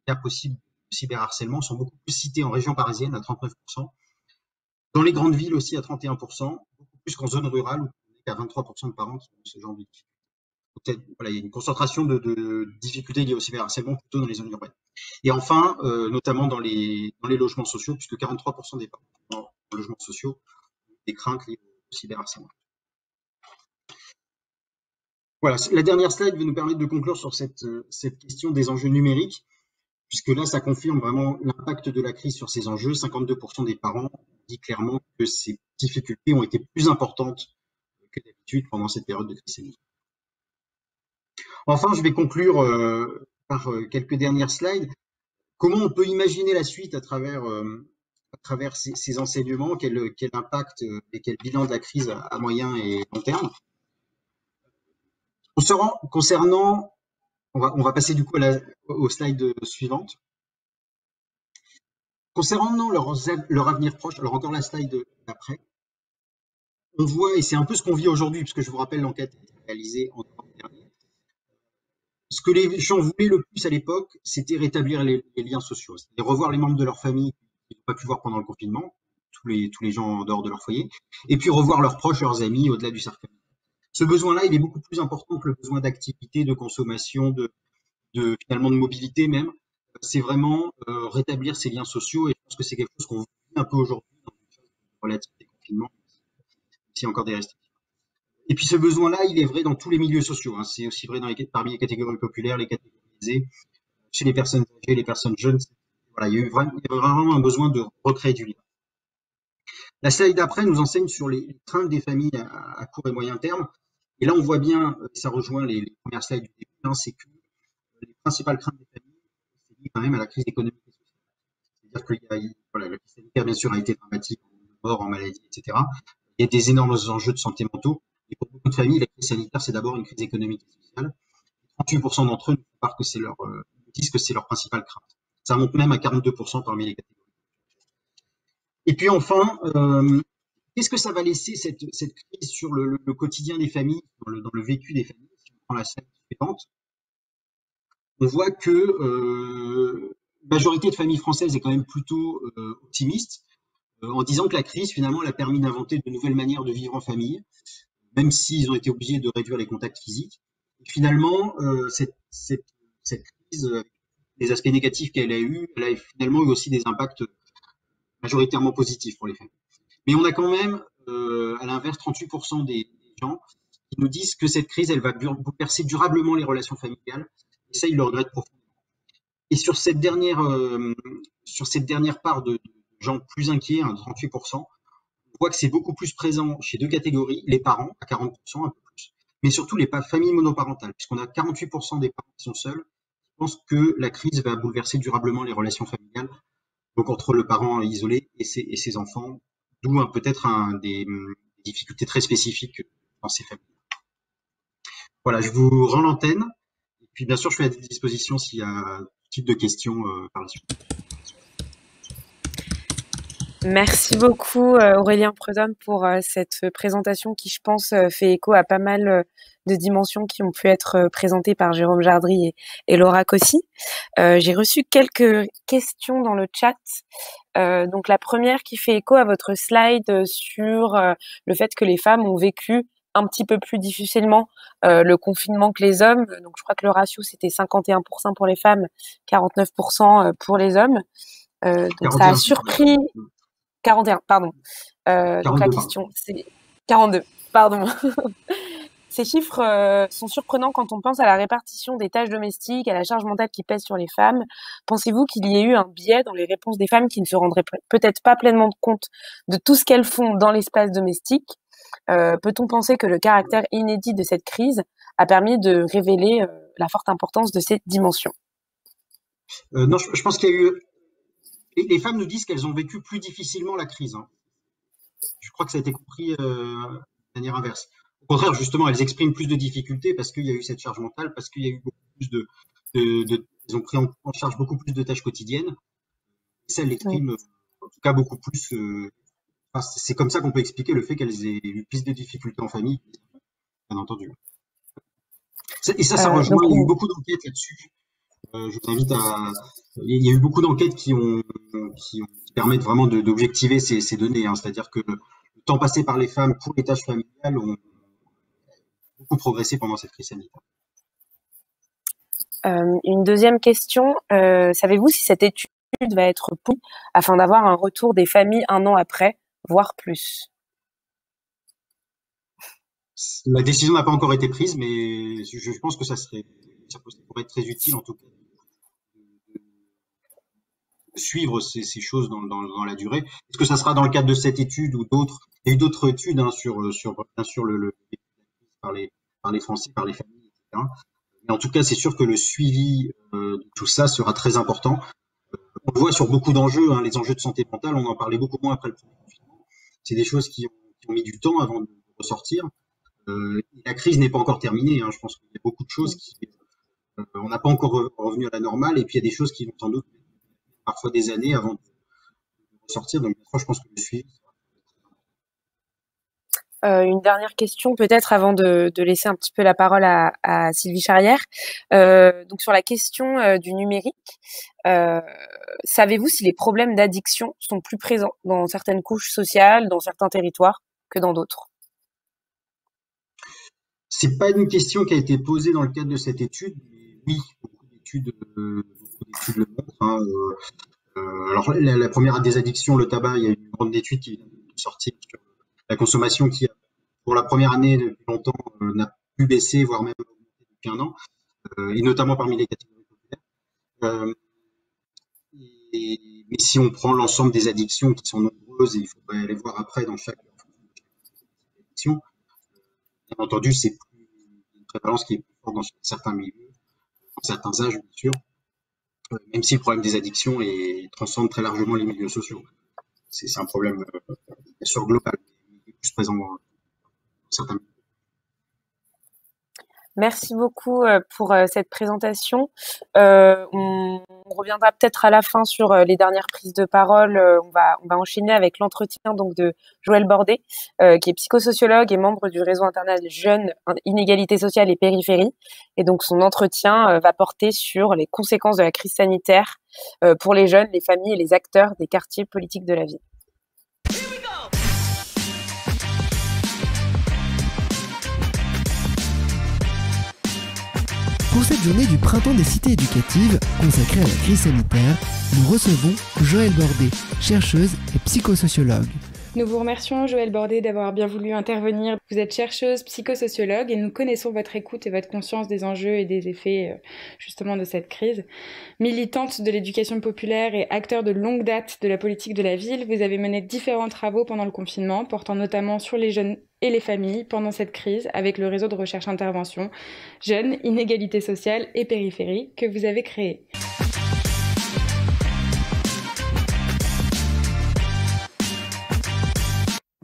Speaker 5: cas possibles de cyberharcèlement sont beaucoup plus cités en région parisienne à 39%, dans les grandes villes aussi à 31%, beaucoup plus qu'en zone rurale où on n'est qu'à 23% de parents qui ont ce genre de difficultés. Peut-être, voilà, il y a une concentration de difficultés liées au cyberharcèlement plutôt dans les zones urbaines. Et enfin, notamment dans les logements sociaux, puisque 43% des parents dans les logements sociaux ont des craintes liées au cyberharcèlement. Voilà, la dernière slide va nous permettre de conclure sur cette question des enjeux numériques, puisque là, ça confirme vraiment l'impact de la crise sur ces enjeux. 52% des parents disent clairement que ces difficultés ont été plus importantes que d'habitude pendant cette période de crise sanitaire. Enfin, je vais conclure par quelques dernières slides. Comment on peut imaginer la suite à travers ces enseignements, quel impact et quel bilan de la crise à moyen et long terme. Concernant, on va passer du coup aux slides suivantes. Concernant leur avenir proche, alors encore la slide d'après, on voit, et c'est un peu ce qu'on vit aujourd'hui, puisque je vous rappelle l'enquête réalisée en novembre dernier, ce que les gens voulaient le plus à l'époque, c'était rétablir les liens sociaux, c'est-à-dire revoir les membres de leur famille qu'ils n'ont pas pu voir pendant le confinement, tous les gens en dehors de leur foyer, et puis revoir leurs proches, leurs amis au-delà du cercle. Ce besoin-là, il est beaucoup plus important que le besoin d'activité, de consommation, finalement de mobilité même. C'est vraiment rétablir ces liens sociaux, et je pense que c'est quelque chose qu'on vit un peu aujourd'hui dans une phase relative des confinements, s'il y a encore des restrictions. Et puis ce besoin-là, il est vrai dans tous les milieux sociaux. Hein. C'est aussi vrai parmi les catégories populaires, les catégories aisées, chez les personnes âgées, les personnes jeunes. Voilà, il y avait vraiment un besoin de recréer du lien. La slide d'après nous enseigne sur les craintes des familles à court et moyen terme. Et là, on voit bien, ça rejoint les premières slides du début, hein, c'est que les principales craintes des familles, c'est lié quand même à la crise économique et sociale. C'est-à-dire que la crise sanitaire, bien sûr, a été dramatique en mort, en maladie, etc. Il y a des énormes enjeux de santé mentaux. Et pour beaucoup de familles, la crise sanitaire, c'est d'abord une crise économique et sociale. 38% d'entre eux disent que c'est leur principale crainte. Ça monte même à 42% parmi les catégories. Et puis enfin, qu'est-ce que ça va laisser cette crise sur le quotidien des familles, dans le vécu des familles? Si on prend la slide suivante, on voit que la majorité de familles françaises est quand même plutôt optimiste, en disant que la crise, finalement, elle a permis d'inventer de nouvelles manières de vivre en famille, même s'ils ont été obligés de réduire les contacts physiques. Et finalement, cette crise, les aspects négatifs qu'elle a eu, elle a finalement eu aussi des impacts majoritairement positifs pour les familles. Mais on a quand même, à l'inverse, 38% des gens qui nous disent que cette crise, elle va bouleverser durablement les relations familiales. Et ça, ils le regrettent profondément. Et sur cette dernière part de gens plus inquiets, 38%, on voit que c'est beaucoup plus présent chez deux catégories, les parents, à 40%, un peu plus, mais surtout les familles monoparentales, puisqu'on a 48% des parents qui sont seuls, qui pensent que la crise va bouleverser durablement les relations familiales, donc entre le parent isolé et ses enfants, d'où peut-être des difficultés très spécifiques dans ces familles. Voilà, je vous rends l'antenne, et puis bien sûr je suis à disposition s'il y a tout type de questions par la suite.
Speaker 1: Merci beaucoup Aurélien Prudhomme pour cette présentation qui, je pense, fait écho à pas mal de dimensions qui ont pu être présentées par Jérôme Jardry et Laura Cossy. J'ai reçu quelques questions dans le chat. Donc la première qui fait écho à votre slide sur le fait que les femmes ont vécu un petit peu plus difficilement le confinement que les hommes. Donc je crois que le ratio c'était 51% pour les femmes, 49% pour les hommes. Donc ça a surpris... 41, pardon. Donc la question, c'est 42, pardon. Ces chiffres sont surprenants quand on pense à la répartition des tâches domestiques, à la charge mentale qui pèse sur les femmes. Pensez-vous qu'il y ait eu un biais dans les réponses des femmes qui ne se rendraient peut-être pas pleinement compte de tout ce qu'elles font dans l'espace domestique? Peut-on penser que le caractère inédit de cette crise a permis de révéler la forte importance de cette dimension?
Speaker 5: Non, je pense qu'il y a eu... Les femmes nous disent qu'elles ont vécu plus difficilement la crise. Hein. Je crois que ça a été compris de manière inverse. Au contraire, justement, elles expriment plus de difficultés parce qu'il y a eu cette charge mentale, parce qu'il y a eu beaucoup plus ils ont pris en charge beaucoup plus de tâches quotidiennes. Et ça, elles l'expriment en tout cas beaucoup plus. Enfin, c'est comme ça qu'on peut expliquer le fait qu'elles aient eu plus de difficultés en famille, bien entendu. Et ça rejoint. Il y a eu beaucoup d'enquêtes là-dessus. Je vous invite à. Il y a eu beaucoup d'enquêtes qui permettent vraiment d'objectiver ces données. Hein. C'est-à-dire que le temps passé par les femmes pour les tâches familiales ont beaucoup progressé pendant cette crise sanitaire.
Speaker 1: Une deuxième question. Savez-vous si cette étude va être poussée afin d'avoir un retour des familles 1 an après, voire plus?
Speaker 5: La décision n'a pas encore été prise, mais je pense que ça pourrait être très utile en tout cas de suivre ces choses dans la durée. Est-ce que ça sera dans le cadre de cette étude ou d'autres? Il y a eu d'autres études hein, sur bien sûr par les Français, par les familles, etc. Mais en tout cas, c'est sûr que le suivi de tout ça sera très important. On le voit sur beaucoup d'enjeux, hein, les enjeux de santé mentale, on en parlait beaucoup moins après le premier confinement. C'est des choses qui ont mis du temps avant de ressortir. La crise n'est pas encore terminée. Hein. Je pense qu'il y a beaucoup de choses on n'a pas encore revenu à la normale, et puis il y a des choses qui vont sans doute parfois des années avant de ressortir. Donc, je pense que le suivi.
Speaker 1: Une dernière question peut-être avant de laisser un petit peu la parole à Sylvie Charrière. Donc sur la question du numérique, savez-vous si les problèmes d'addiction sont plus présents dans certaines couches sociales, dans certains territoires que dans d'autres?
Speaker 5: C'est pas une question qui a été posée dans le cadre de cette étude, mais oui, beaucoup d'études le montrent. Hein. Alors la première des addictions, le tabac, il y a une grande étude qui vient de sortir sur la consommation qui, pour la première année depuis longtemps, n'a plus baissé, voire même augmenté depuis 1 an, et notamment parmi les catégories populaires. Mais si on prend l'ensemble des addictions qui sont nombreuses, et il faudrait aller voir après dans chaque addiction, bien entendu, c'est une prévalence qui est plus forte dans certains milieux, dans certains âges, bien sûr, même si le problème des addictions transcende très largement les milieux sociaux. C'est un problème, bien sûr, global, mais plus présent dans certains milieux.
Speaker 1: Merci beaucoup pour cette présentation. On reviendra peut-être à la fin sur les dernières prises de parole. On va enchaîner avec l'entretien donc de Joël Bordet, qui est psychosociologue et membre du réseau international Jeunes, Inégalités sociales et Périphérie. Et donc son entretien va porter sur les conséquences de la crise sanitaire pour les jeunes, les familles et les acteurs des quartiers politiques de la ville.
Speaker 6: Pour cette journée du printemps des cités éducatives consacrée à la crise sanitaire, nous recevons Joël Bordet, chercheuse et psychosociologue.
Speaker 7: Nous vous remercions, Joël Bordet, d'avoir bien voulu intervenir. Vous êtes chercheuse, psychosociologue, et nous connaissons votre écoute et votre conscience des enjeux et des effets, justement, de cette crise. Militante de l'éducation populaire et acteur de longue date de la politique de la ville, vous avez mené différents travaux pendant le confinement, portant notamment sur les jeunes et les familles pendant cette crise, avec le réseau de recherche-intervention Jeunes, Inégalités sociales et Périphérie, que vous avez créé.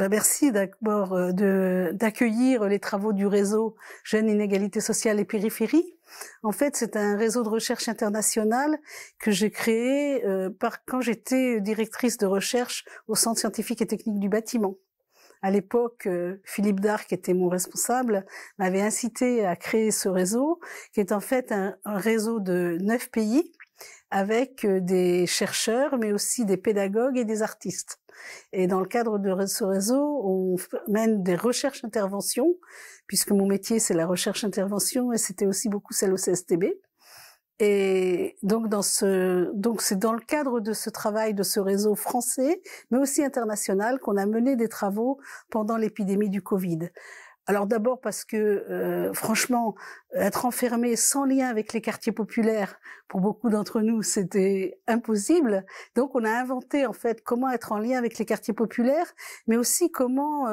Speaker 8: Merci d'abord d'accueillir les travaux du réseau Jeunes, Inégalités sociales et Périphérie. En fait, c'est un réseau de recherche internationale que j'ai créé quand j'étais directrice de recherche au Centre scientifique et technique du bâtiment. À l'époque, Philippe Dard, qui était mon responsable, m'avait incité à créer ce réseau, qui est en fait un réseau de 9 pays, avec des chercheurs, mais aussi des pédagogues et des artistes. Et dans le cadre de ce réseau, on mène des recherches-interventions, puisque mon métier, c'est la recherche-intervention, et c'était aussi beaucoup celle au CSTB. Et donc c'est dans le cadre de ce travail de ce réseau français, mais aussi international, qu'on a mené des travaux pendant l'épidémie du Covid. Alors d'abord parce que franchement, être enfermé sans lien avec les quartiers populaires, pour beaucoup d'entre nous, c'était impossible. Donc on a inventé en fait comment être en lien avec les quartiers populaires, mais aussi comment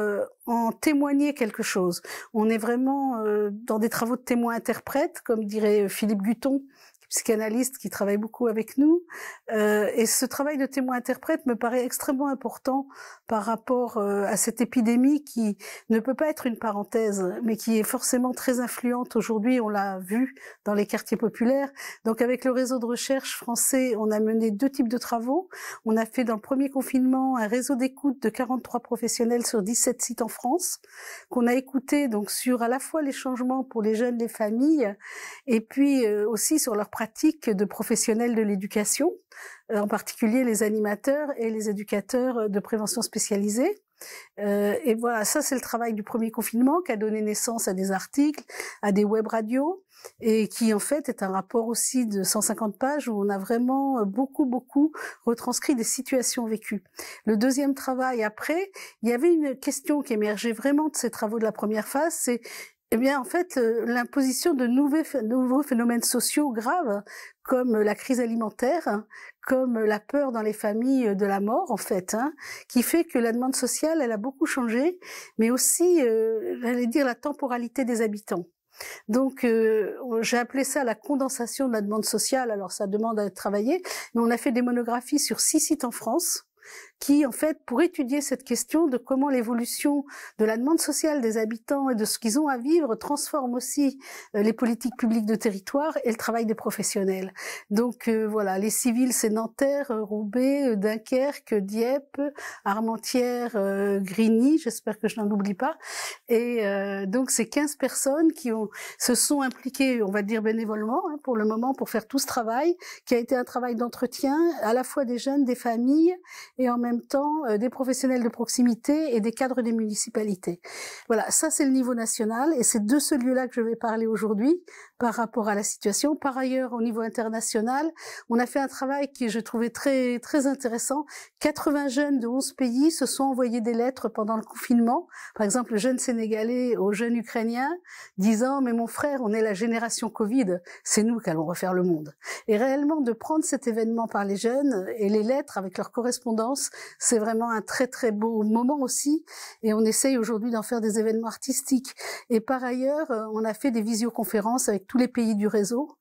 Speaker 8: en témoigner quelque chose. On est vraiment dans des travaux de témoins-interprètes, comme dirait Philippe Guton, qui psychanalyste qui travaille beaucoup avec nous. Et ce travail de témoin-interprète me paraît extrêmement important par rapport à cette épidémie qui ne peut pas être une parenthèse, mais qui est forcément très influente aujourd'hui. On l'a vu dans les quartiers populaires. Donc avec le réseau de recherche français, on a mené 2 types de travaux. On a fait dans le premier confinement un réseau d'écoute de 43 professionnels sur 17 sites en France, qu'on a écouté donc sur à la fois les changements pour les jeunes, les familles, et puis aussi sur leurs pratiques de professionnels de l'éducation, en particulier les animateurs et les éducateurs de prévention spécialisés. Et voilà, ça c'est le travail du premier confinement qui a donné naissance à des articles, à des web radios, et qui en fait est un rapport aussi de 150 pages où on a vraiment beaucoup retranscrit des situations vécues. Le deuxième travail après, il y avait une question qui émergeait vraiment de ces travaux de la première phase, c'est en fait, l'imposition de nouveaux phénomènes sociaux graves, comme la crise alimentaire, comme la peur dans les familles de la mort, en fait, qui fait que la demande sociale, elle a beaucoup changé, mais aussi, j'allais dire, la temporalité des habitants. Donc, j'ai appelé ça la condensation de la demande sociale. Alors, ça demande à être travaillé, mais on a fait des monographies sur 6 sites en France, qui, en fait, pour étudier cette question de comment l'évolution de la demande sociale des habitants et de ce qu'ils ont à vivre transforme aussi les politiques publiques de territoire et le travail des professionnels. Donc, voilà, les civils, c'est Nanterre, Roubaix, Dunkerque, Dieppe, Armentières, Grigny, j'espère que je n'en oublie pas. Et donc, c'est 15 personnes qui se sont impliquées, on va dire bénévolement, pour le moment, pour faire tout ce travail, qui a été un travail d'entretien, à la fois des jeunes, des familles, et en même temps des professionnels de proximité et des cadres des municipalités. Voilà, ça c'est le niveau national et c'est de ce lieu-là que je vais parler aujourd'hui par rapport à la situation. Par ailleurs, au niveau international, on a fait un travail qui je trouvais très très intéressant. 80 jeunes de 11 pays se sont envoyés des lettres pendant le confinement. Par exemple, le jeune Sénégalais au jeune Ukrainien disant « Mais mon frère, on est la génération Covid, c'est nous qui allons refaire le monde ». Et réellement, de prendre cet événement par les jeunes et les lettres avec leur correspondance, c'est vraiment un très très beau moment aussi et on essaye aujourd'hui d'en faire des événements artistiques. Et par ailleurs, on a fait des visioconférences avec tous les pays du réseau,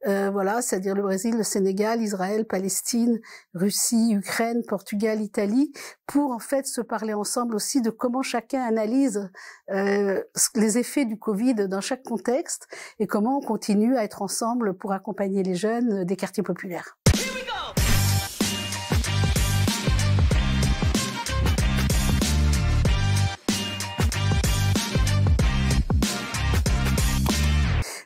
Speaker 8: voilà, c'est-à-dire le Brésil, le Sénégal, Israël, Palestine, Russie, Ukraine, Portugal, Italie, pour en fait se parler ensemble aussi de comment chacun analyse les effets du Covid dans chaque contexte et comment on continue à être ensemble pour accompagner les jeunes des quartiers populaires.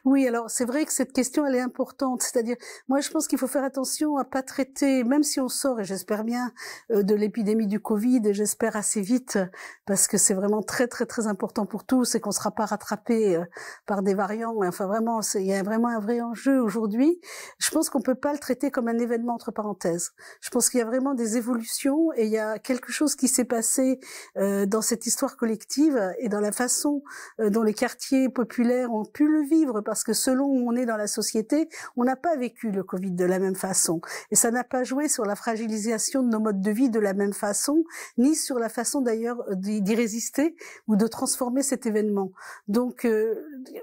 Speaker 8: Oui, alors c'est vrai que cette question elle est importante, c'est-à-dire moi je pense qu'il faut faire attention à pas traiter, même si on sort et j'espère bien de l'épidémie du Covid et j'espère assez vite parce que c'est vraiment très très très important pour tous et qu'on sera pas rattrapé par des variants. Enfin vraiment, il y a vraiment un vrai enjeu aujourd'hui. Je pense qu'on peut pas le traiter comme un événement entre parenthèses. Je pense qu'il y a vraiment des évolutions et il y a quelque chose qui s'est passé dans cette histoire collective et dans la façon dont les quartiers populaires ont pu le vivre parce que selon où on est dans la société, on n'a pas vécu le Covid de la même façon. Et ça n'a pas joué sur la fragilisation de nos modes de vie de la même façon, ni sur la façon d'ailleurs d'y résister ou de transformer cet événement. Donc,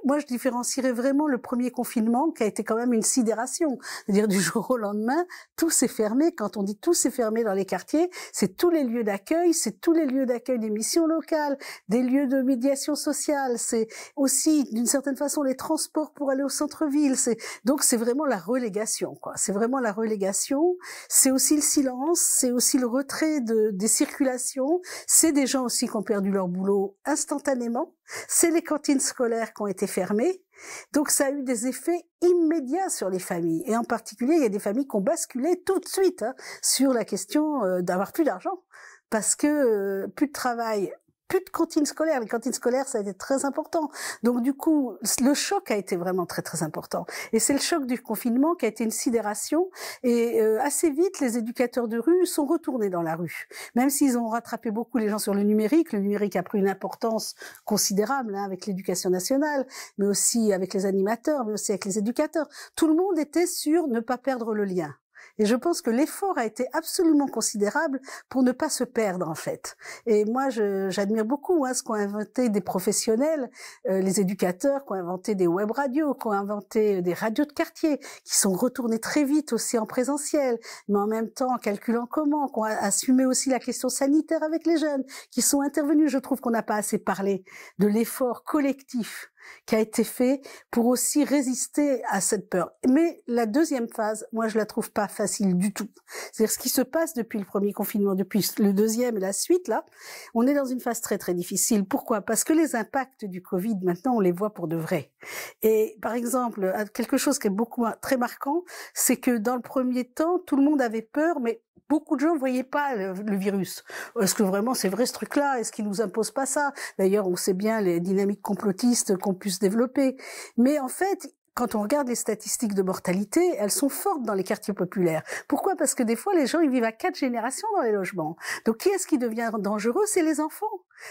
Speaker 8: moi, je différencierais vraiment le premier confinement, qui a été quand même une sidération. C'est-à-dire du jour au lendemain, tout s'est fermé. Quand on dit tout s'est fermé dans les quartiers, c'est tous les lieux d'accueil, c'est tous les lieux d'accueil des missions locales, des lieux de médiation sociale, c'est aussi, d'une certaine façon, les transports pour aller au centre-ville. Donc c'est vraiment la relégation, quoi. C'est vraiment la relégation. C'est aussi le silence, c'est aussi le retrait des circulations. C'est des gens aussi qui ont perdu leur boulot instantanément. C'est les cantines scolaires qui ont été fermées. Donc ça a eu des effets immédiats sur les familles. Et en particulier, il y a des familles qui ont basculé tout de suite sur la question d'avoir plus d'argent. Parce que plus de travail, plus de cantines scolaires. Les cantines scolaires, ça a été très important. Donc du coup, le choc a été vraiment très très important. Et c'est le choc du confinement qui a été une sidération. Et assez vite, les éducateurs de rue sont retournés dans la rue. Même s'ils ont rattrapé beaucoup les gens sur le numérique a pris une importance considérable avec l'éducation nationale, mais aussi avec les animateurs, mais aussi avec les éducateurs. Tout le monde était sur ne pas perdre le lien. Et je pense que l'effort a été absolument considérable pour ne pas se perdre, en fait. Et moi, j'admire beaucoup ce qu'ont inventé des professionnels, les éducateurs, qui ont inventé des web radios, qui ont inventé des radios de quartier, qui sont retournés très vite aussi en présentiel, mais en même temps en calculant comment, qui ont assumé aussi la question sanitaire avec les jeunes, qui sont intervenus. Je trouve qu'on n'a pas assez parlé de l'effort collectif qui a été fait pour aussi résister à cette peur. Mais la deuxième phase, moi, je la trouve pas facile du tout. C'est-à-dire ce qui se passe depuis le premier confinement, depuis le deuxième et la suite, là, on est dans une phase très, très difficile. Pourquoi? Parce que les impacts du Covid, maintenant, on les voit pour de vrai. Et, par exemple, quelque chose qui est très marquant, c'est que dans le premier temps, tout le monde avait peur, mais beaucoup de gens ne voyaient pas le virus. Est-ce que vraiment c'est vrai ce truc-là? Est-ce qu'il nous impose pas ça? D'ailleurs, on sait bien les dynamiques complotistes qu'on puisse développer. Mais en fait, quand on regarde les statistiques de mortalité, elles sont fortes dans les quartiers populaires. Pourquoi? Parce que des fois, les gens, ils vivent à 4 générations dans les logements. Donc, qui est-ce qui devient dangereux? C'est les enfants.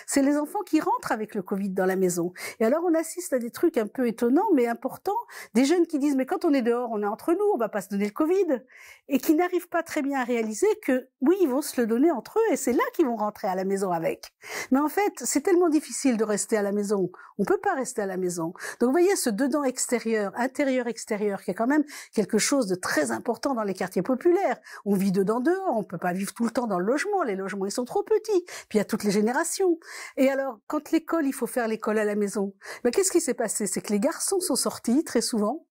Speaker 8: C'est les enfants qui rentrent avec le Covid dans la maison. Et alors, on assiste à des trucs un peu étonnants, mais importants. Des jeunes qui disent, mais quand on est dehors, on est entre nous, on va pas se donner le Covid. Et qui n'arrivent pas très bien à réaliser que, oui, ils vont se le donner entre eux, et c'est là qu'ils vont rentrer à la maison avec. Mais en fait, c'est tellement difficile de rester à la maison. On peut pas rester à la maison. Donc, vous voyez, ce dedans-extérieur, intérieur-extérieur, qui est quand même quelque chose de très important dans les quartiers populaires. On vit dedans-dehors, on peut pas vivre tout le temps dans le logement. Les logements, ils sont trop petits. Puis il y a toutes les générations. Et alors, quand l'école, il faut faire l'école à la maison, ben, qu'est-ce qui s'est passé? C'est que les garçons sont sortis, très souvent,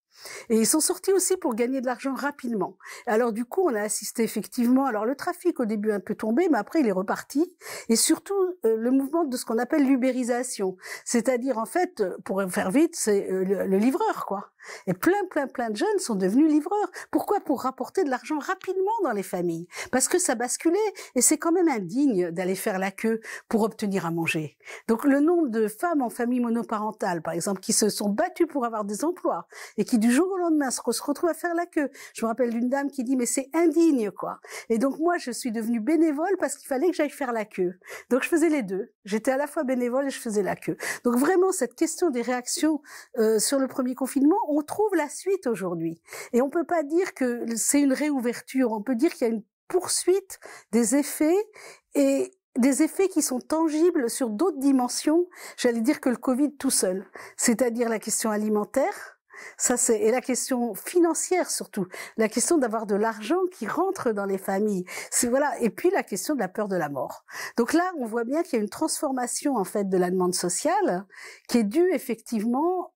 Speaker 8: et ils sont sortis aussi pour gagner de l'argent rapidement. Alors du coup, on a assisté effectivement, alors le trafic au début un peu tombé, mais après il est reparti, et surtout le mouvement de ce qu'on appelle l'ubérisation, c'est-à-dire en fait, pour faire vite, c'est le livreur, quoi. Et plein de jeunes sont devenus livreurs. Pourquoi? Pour rapporter de l'argent rapidement dans les familles. Parce que ça basculait, et c'est quand même indigne d'aller faire la queue pour obtenir à manger. Donc le nombre de femmes en famille monoparentale, par exemple, qui se sont battues pour avoir des emplois, et qui du jour au lendemain se retrouvent à faire la queue. Je me rappelle d'une dame qui dit, mais c'est indigne, quoi. Et donc moi, je suis devenue bénévole parce qu'il fallait que j'aille faire la queue. Donc je faisais les deux. J'étais à la fois bénévole et je faisais la queue. Donc vraiment, cette question des réactions sur le premier confinement, on trouve la suite aujourd'hui. Et on peut pas dire que c'est une réouverture. On peut dire qu'il y a une poursuite des effets, et des effets qui sont tangibles sur d'autres dimensions, j'allais dire, que le Covid tout seul. C'est-à-dire la question alimentaire, et la question financière surtout, la question d'avoir de l'argent qui rentre dans les familles. Et puis la question de la peur de la mort. Donc là, on voit bien qu'il y a une transformation en fait de la demande sociale qui est due effectivement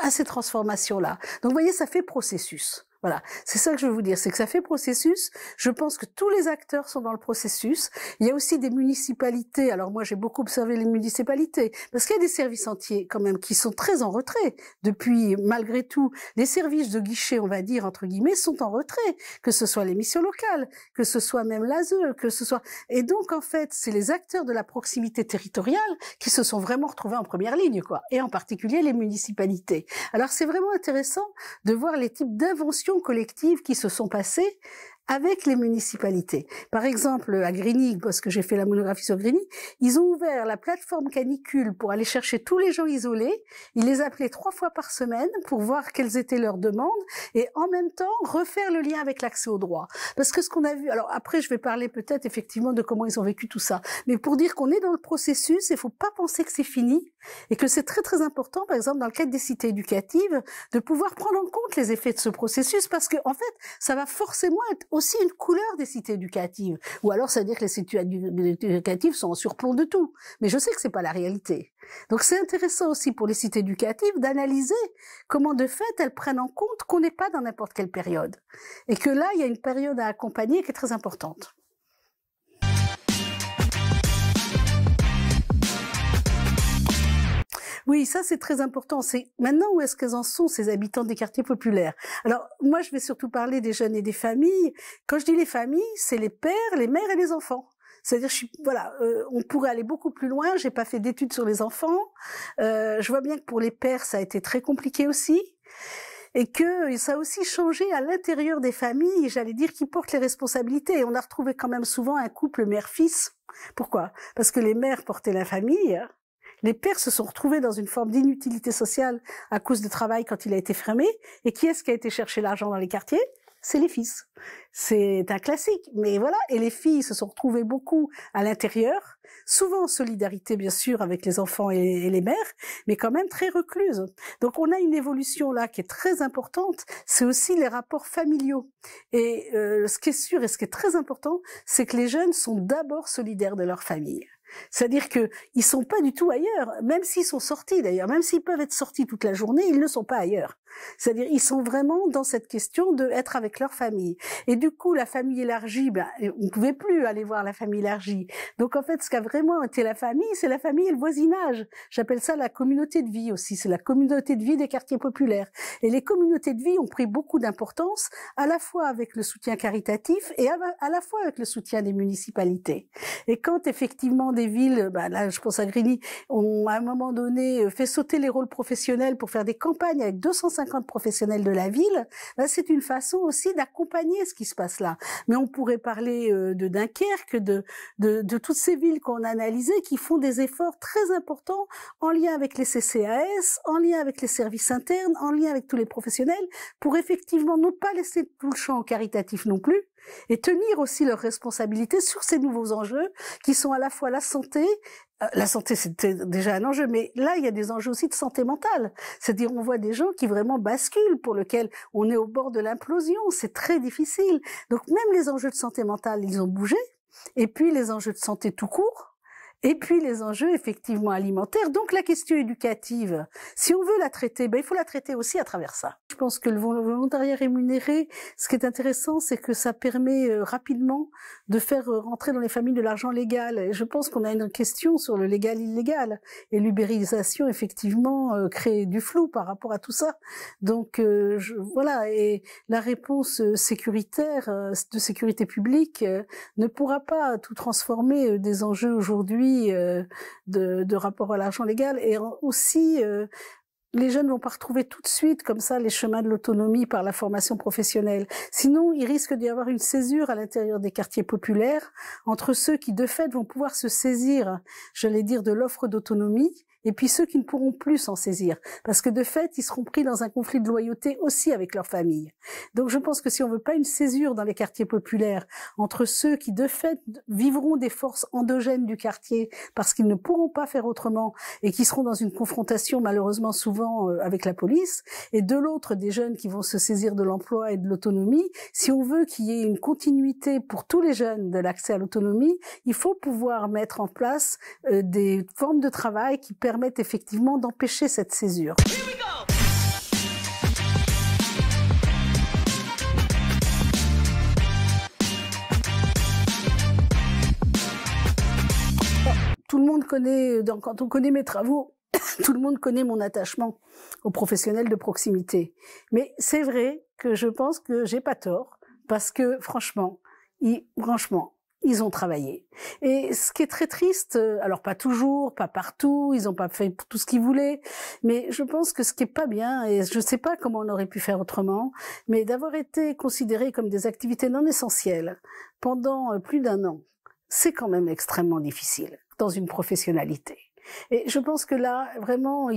Speaker 8: à ces transformations-là. Donc vous voyez, ça fait processus. Voilà, c'est ça que je veux vous dire, c'est que ça fait processus. Je pense que tous les acteurs sont dans le processus. Il y a aussi des municipalités. Alors moi, j'ai beaucoup observé les municipalités, parce qu'il y a des services entiers quand même qui sont très en retrait. Depuis, malgré tout, les services de guichet, on va dire entre guillemets, sont en retrait. Que ce soit les missions locales, que ce soit même l'ASE, que ce soit. Et donc en fait, c'est les acteurs de la proximité territoriale qui se sont vraiment retrouvés en première ligne, quoi. Et en particulier les municipalités. Alors c'est vraiment intéressant de voir les types d'inventions collectives qui se sont passées avec les municipalités. Par exemple, à Grigny, parce que j'ai fait la monographie sur Grigny, ils ont ouvert la plateforme canicule pour aller chercher tous les gens isolés. Ils les appelaient 3 fois par semaine pour voir quelles étaient leurs demandes et en même temps refaire le lien avec l'accès aux droits. Parce que ce qu'on a vu, alors après je vais parler peut-être effectivement de comment ils ont vécu tout ça, mais pour dire qu'on est dans le processus, il faut pas penser que c'est fini et que c'est très très important, par exemple dans le cadre des cités éducatives, de pouvoir prendre en compte les effets de ce processus parce que en fait, ça va forcément être aussi une couleur des cités éducatives. Ou alors, ça veut dire que les cités éducatives sont en surplomb de tout. Mais je sais que c'est pas la réalité. Donc, c'est intéressant aussi pour les cités éducatives d'analyser comment, de fait, elles prennent en compte qu'on n'est pas dans n'importe quelle période. Et que là, il y a une période à accompagner qui est très importante. Oui, ça c'est très important. C'est maintenant où est-ce qu'elles en sont, ces habitants des quartiers populaires. Alors moi, je vais surtout parler des jeunes et des familles. Quand je dis les familles, c'est les pères, les mères et les enfants. C'est-à-dire, on pourrait aller beaucoup plus loin. J'ai pas fait d'études sur les enfants. Je vois bien que pour les pères, ça a été très compliqué aussi. Et que ça a aussi changé à l'intérieur des familles, j'allais dire, qui portent les responsabilités. Et on a retrouvé quand même souvent un couple mère-fils. Pourquoi? Parce que les mères portaient la famille. Les pères se sont retrouvés dans une forme d'inutilité sociale à cause du travail quand il a été fermé. Et qui est-ce qui a été chercher l'argent dans les quartiers? c'est les fils. C'est un classique, mais voilà. Et les filles se sont retrouvées beaucoup à l'intérieur, souvent en solidarité bien sûr avec les enfants et les mères, mais quand même très recluses. Donc on a une évolution là qui est très importante. C'est aussi les rapports familiaux. Et ce qui est sûr et ce qui est très important, c'est que les jeunes sont d'abord solidaires de leur famille. C'est-à-dire que ils sont pas du tout ailleurs, même s'ils sont sortis d'ailleurs, même s'ils peuvent être sortis toute la journée, ils ne sont pas ailleurs. C'est-à-dire ils sont vraiment dans cette question de être avec leur famille. Et du coup, la famille élargie, on ne pouvait plus aller voir la famille élargie. Donc en fait, ce qu'a vraiment été la famille, c'est la famille et le voisinage. J'appelle ça la communauté de vie aussi. C'est la communauté de vie des quartiers populaires. Et les communautés de vie ont pris beaucoup d'importance, à la fois avec le soutien caritatif et à la fois avec le soutien des municipalités. Et quand effectivement des villes, là je pense à Grigny, ont à un moment donné fait sauter les rôles professionnels pour faire des campagnes avec 250 professionnels de la ville, c'est une façon aussi d'accompagner ce qui se passe là. Mais on pourrait parler de Dunkerque, de toutes ces villes qu'on a analysées qui font des efforts très importants en lien avec les CCAS, en lien avec les services internes, en lien avec tous les professionnels, pour effectivement ne pas laisser tout le champ caritatif non plus, et tenir aussi leurs responsabilités sur ces nouveaux enjeux qui sont à la fois la santé. La santé, c'était déjà un enjeu, mais là, il y a des enjeux aussi de santé mentale. C'est-à-dire, on voit des gens qui vraiment basculent, pour lesquels on est au bord de l'implosion. C'est très difficile. Donc, même les enjeux de santé mentale, ils ont bougé. Et puis, les enjeux de santé tout court. Et puis les enjeux effectivement alimentaires. Donc la question éducative, si on veut la traiter, il faut la traiter aussi à travers ça. Je pense que le volontariat rémunéré, ce qui est intéressant, c'est que ça permet rapidement de faire rentrer dans les familles de l'argent légal. Et je pense qu'on a une question sur le légal-illégal. Et l'ubérisation, effectivement, crée du flou par rapport à tout ça. Donc voilà, et la réponse sécuritaire, de sécurité publique, ne pourra pas tout transformer des enjeux aujourd'hui de rapport à l'argent légal. Et aussi, les jeunes vont pas retrouver tout de suite comme ça les chemins de l'autonomie par la formation professionnelle. Sinon, il risque d'y avoir une césure à l'intérieur des quartiers populaires entre ceux qui, de fait, vont pouvoir se saisir, j'allais dire, de l'offre d'autonomie, et puis ceux qui ne pourront plus s'en saisir. Parce que de fait, ils seront pris dans un conflit de loyauté aussi avec leur famille. Donc je pense que si on veut pas une césure dans les quartiers populaires entre ceux qui, de fait, vivront des forces endogènes du quartier parce qu'ils ne pourront pas faire autrement et qui seront dans une confrontation malheureusement souvent avec la police, et de l'autre des jeunes qui vont se saisir de l'emploi et de l'autonomie, si on veut qu'il y ait une continuité pour tous les jeunes de l'accès à l'autonomie, il faut pouvoir mettre en place des formes de travail qui permettent effectivement d'empêcher cette césure. Tout le monde connaît, quand on connaît mes travaux, tout le monde connaît mon attachement aux professionnels de proximité. Mais c'est vrai que je pense que j'ai pas tort, parce que franchement, ils ont travaillé. Et ce qui est très triste, alors pas toujours, pas partout, ils ont pas fait tout ce qu'ils voulaient, mais je pense que ce qui est pas bien, et je sais pas comment on aurait pu faire autrement, mais d'avoir été considérés comme des activités non essentielles pendant plus d'1 an, c'est quand même extrêmement difficile dans une professionnalité. Et je pense que là, vraiment,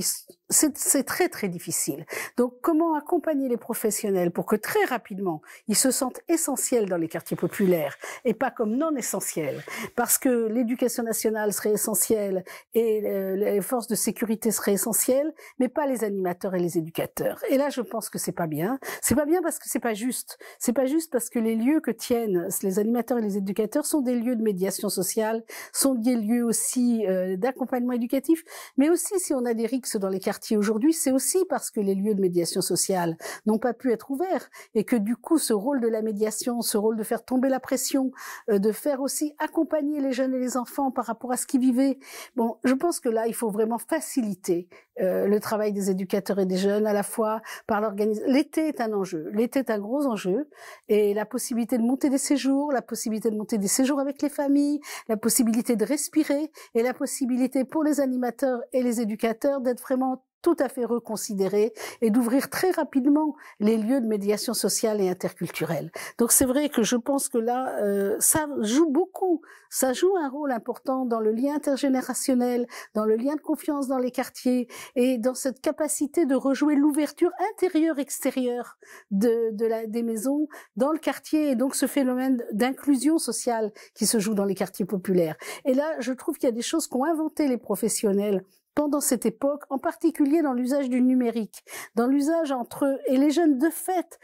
Speaker 8: c'est très très difficile. Donc, comment accompagner les professionnels pour que très rapidement, ils se sentent essentiels dans les quartiers populaires et pas comme non essentiels, parce que l'éducation nationale serait essentielle et les forces de sécurité seraient essentielles, mais pas les animateurs et les éducateurs. Et là, je pense que c'est pas bien. C'est pas bien parce que c'est pas juste. C'est pas juste parce que les lieux que tiennent les animateurs et les éducateurs sont des lieux de médiation sociale, sont des lieux aussi d'accompagnement éducatif, mais aussi si on a des rixes dans les quartiers aujourd'hui, c'est aussi parce que les lieux de médiation sociale n'ont pas pu être ouverts et que du coup ce rôle de la médiation, ce rôle de faire tomber la pression, de faire aussi accompagner les jeunes et les enfants par rapport à ce qu'ils vivaient. Bon, je pense que là il faut vraiment faciliter le travail des éducateurs et des jeunes à la fois par l'organisation. L'été est un enjeu, l'été est un gros enjeu, et la possibilité de monter des séjours, la possibilité de monter des séjours avec les familles, la possibilité de respirer et la possibilité pour les animateurs et les éducateurs d'être vraiment tout à fait reconsidérer et d'ouvrir très rapidement les lieux de médiation sociale et interculturelle. Donc c'est vrai que je pense que là, ça joue beaucoup, ça joue un rôle important dans le lien intergénérationnel, dans le lien de confiance dans les quartiers et dans cette capacité de rejouer l'ouverture intérieure-extérieure des maisons dans le quartier, et donc ce phénomène d'inclusion sociale qui se joue dans les quartiers populaires. Et là, je trouve qu'il y a des choses qu'ont inventé les professionnels pendant cette époque, en particulier dans l'usage du numérique, dans l'usage entre eux. Et les jeunes, de fait,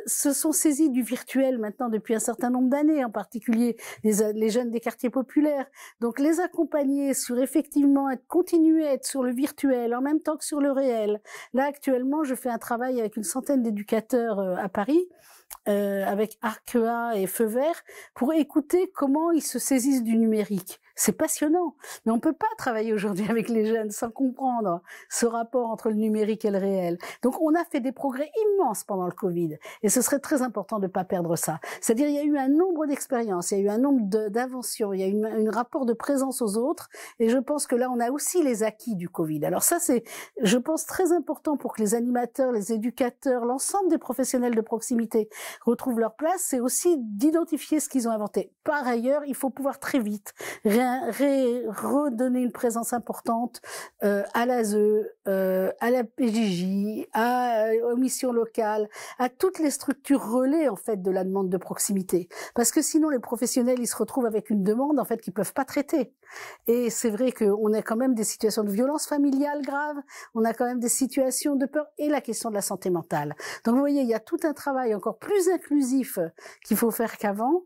Speaker 8: se sont saisis du virtuel maintenant depuis un certain nombre d'années, en particulier les jeunes des quartiers populaires. Donc les accompagner sur effectivement continuer à être sur le virtuel en même temps que sur le réel. Là, actuellement, je fais un travail avec une centaine d'éducateurs à Paris, avec Arkea et Feu Vert, pour écouter comment ils se saisissent du numérique. C'est passionnant, mais on peut pas travailler aujourd'hui avec les jeunes sans comprendre ce rapport entre le numérique et le réel. Donc on a fait des progrès immenses pendant le Covid, et ce serait très important de pas perdre ça. C'est-à-dire il y a eu un nombre d'expériences, il y a eu un nombre d'inventions, il y a eu un rapport de présence aux autres, et je pense que là on a aussi les acquis du Covid. Alors ça c'est, je pense, très important pour que les animateurs, les éducateurs, l'ensemble des professionnels de proximité retrouvent leur place, c'est aussi d'identifier ce qu'ils ont inventé. Par ailleurs, il faut pouvoir très vite redonner une présence importante à l'ASE, à la PJJ, aux missions locales, à toutes les structures relais en fait de la demande de proximité. Parce que sinon les professionnels ils se retrouvent avec une demande en fait qu'ils peuvent pas traiter. Et c'est vrai qu'on a quand même des situations de violence familiale graves, on a quand même des situations de peur et la question de la santé mentale. Donc vous voyez, il y a tout un travail encore plus inclusif qu'il faut faire qu'avant,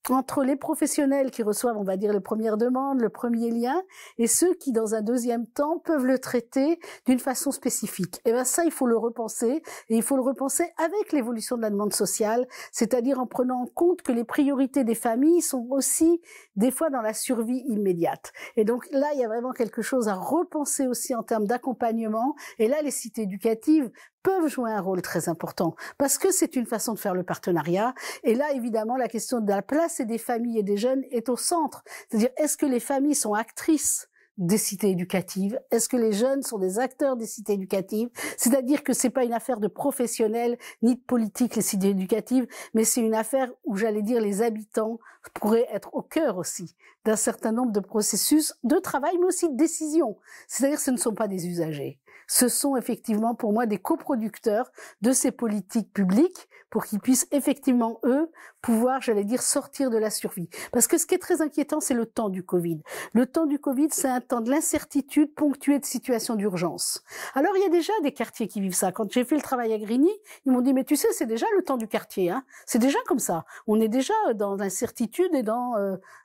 Speaker 8: entre les professionnels qui reçoivent, on va dire, les premières demandes, le premier lien, et ceux qui, dans un deuxième temps, peuvent le traiter d'une façon spécifique. Et ben ça, il faut le repenser, et il faut le repenser avec l'évolution de la demande sociale, c'est-à-dire en prenant en compte que les priorités des familles sont aussi, des fois, dans la survie immédiate. Et donc là, il y a vraiment quelque chose à repenser aussi en termes d'accompagnement, et là, les cités éducatives peuvent jouer un rôle très important, parce que c'est une façon de faire le partenariat. Et là, évidemment, la question de la place et des familles et des jeunes est au centre. C'est-à-dire, est-ce que les familles sont actrices des cités éducatives? Est-ce que les jeunes sont des acteurs des cités éducatives? C'est-à-dire que c'est pas une affaire de professionnels ni de politique, les cités éducatives, mais c'est une affaire où, j'allais dire, les habitants pourraient être au cœur aussi d'un certain nombre de processus de travail, mais aussi de décision. C'est-à-dire que ce ne sont pas des usagers. Ce sont effectivement, pour moi, des coproducteurs de ces politiques publiques pour qu'ils puissent effectivement, eux, pouvoir, j'allais dire, sortir de la survie. Parce que ce qui est très inquiétant, c'est le temps du Covid. Le temps du Covid, c'est un temps de l'incertitude ponctué de situations d'urgence. Alors, il y a déjà des quartiers qui vivent ça. Quand j'ai fait le travail à Grigny, ils m'ont dit, mais tu sais, c'est déjà le temps du quartier, hein. C'est déjà comme ça. On est déjà dans l'incertitude et dans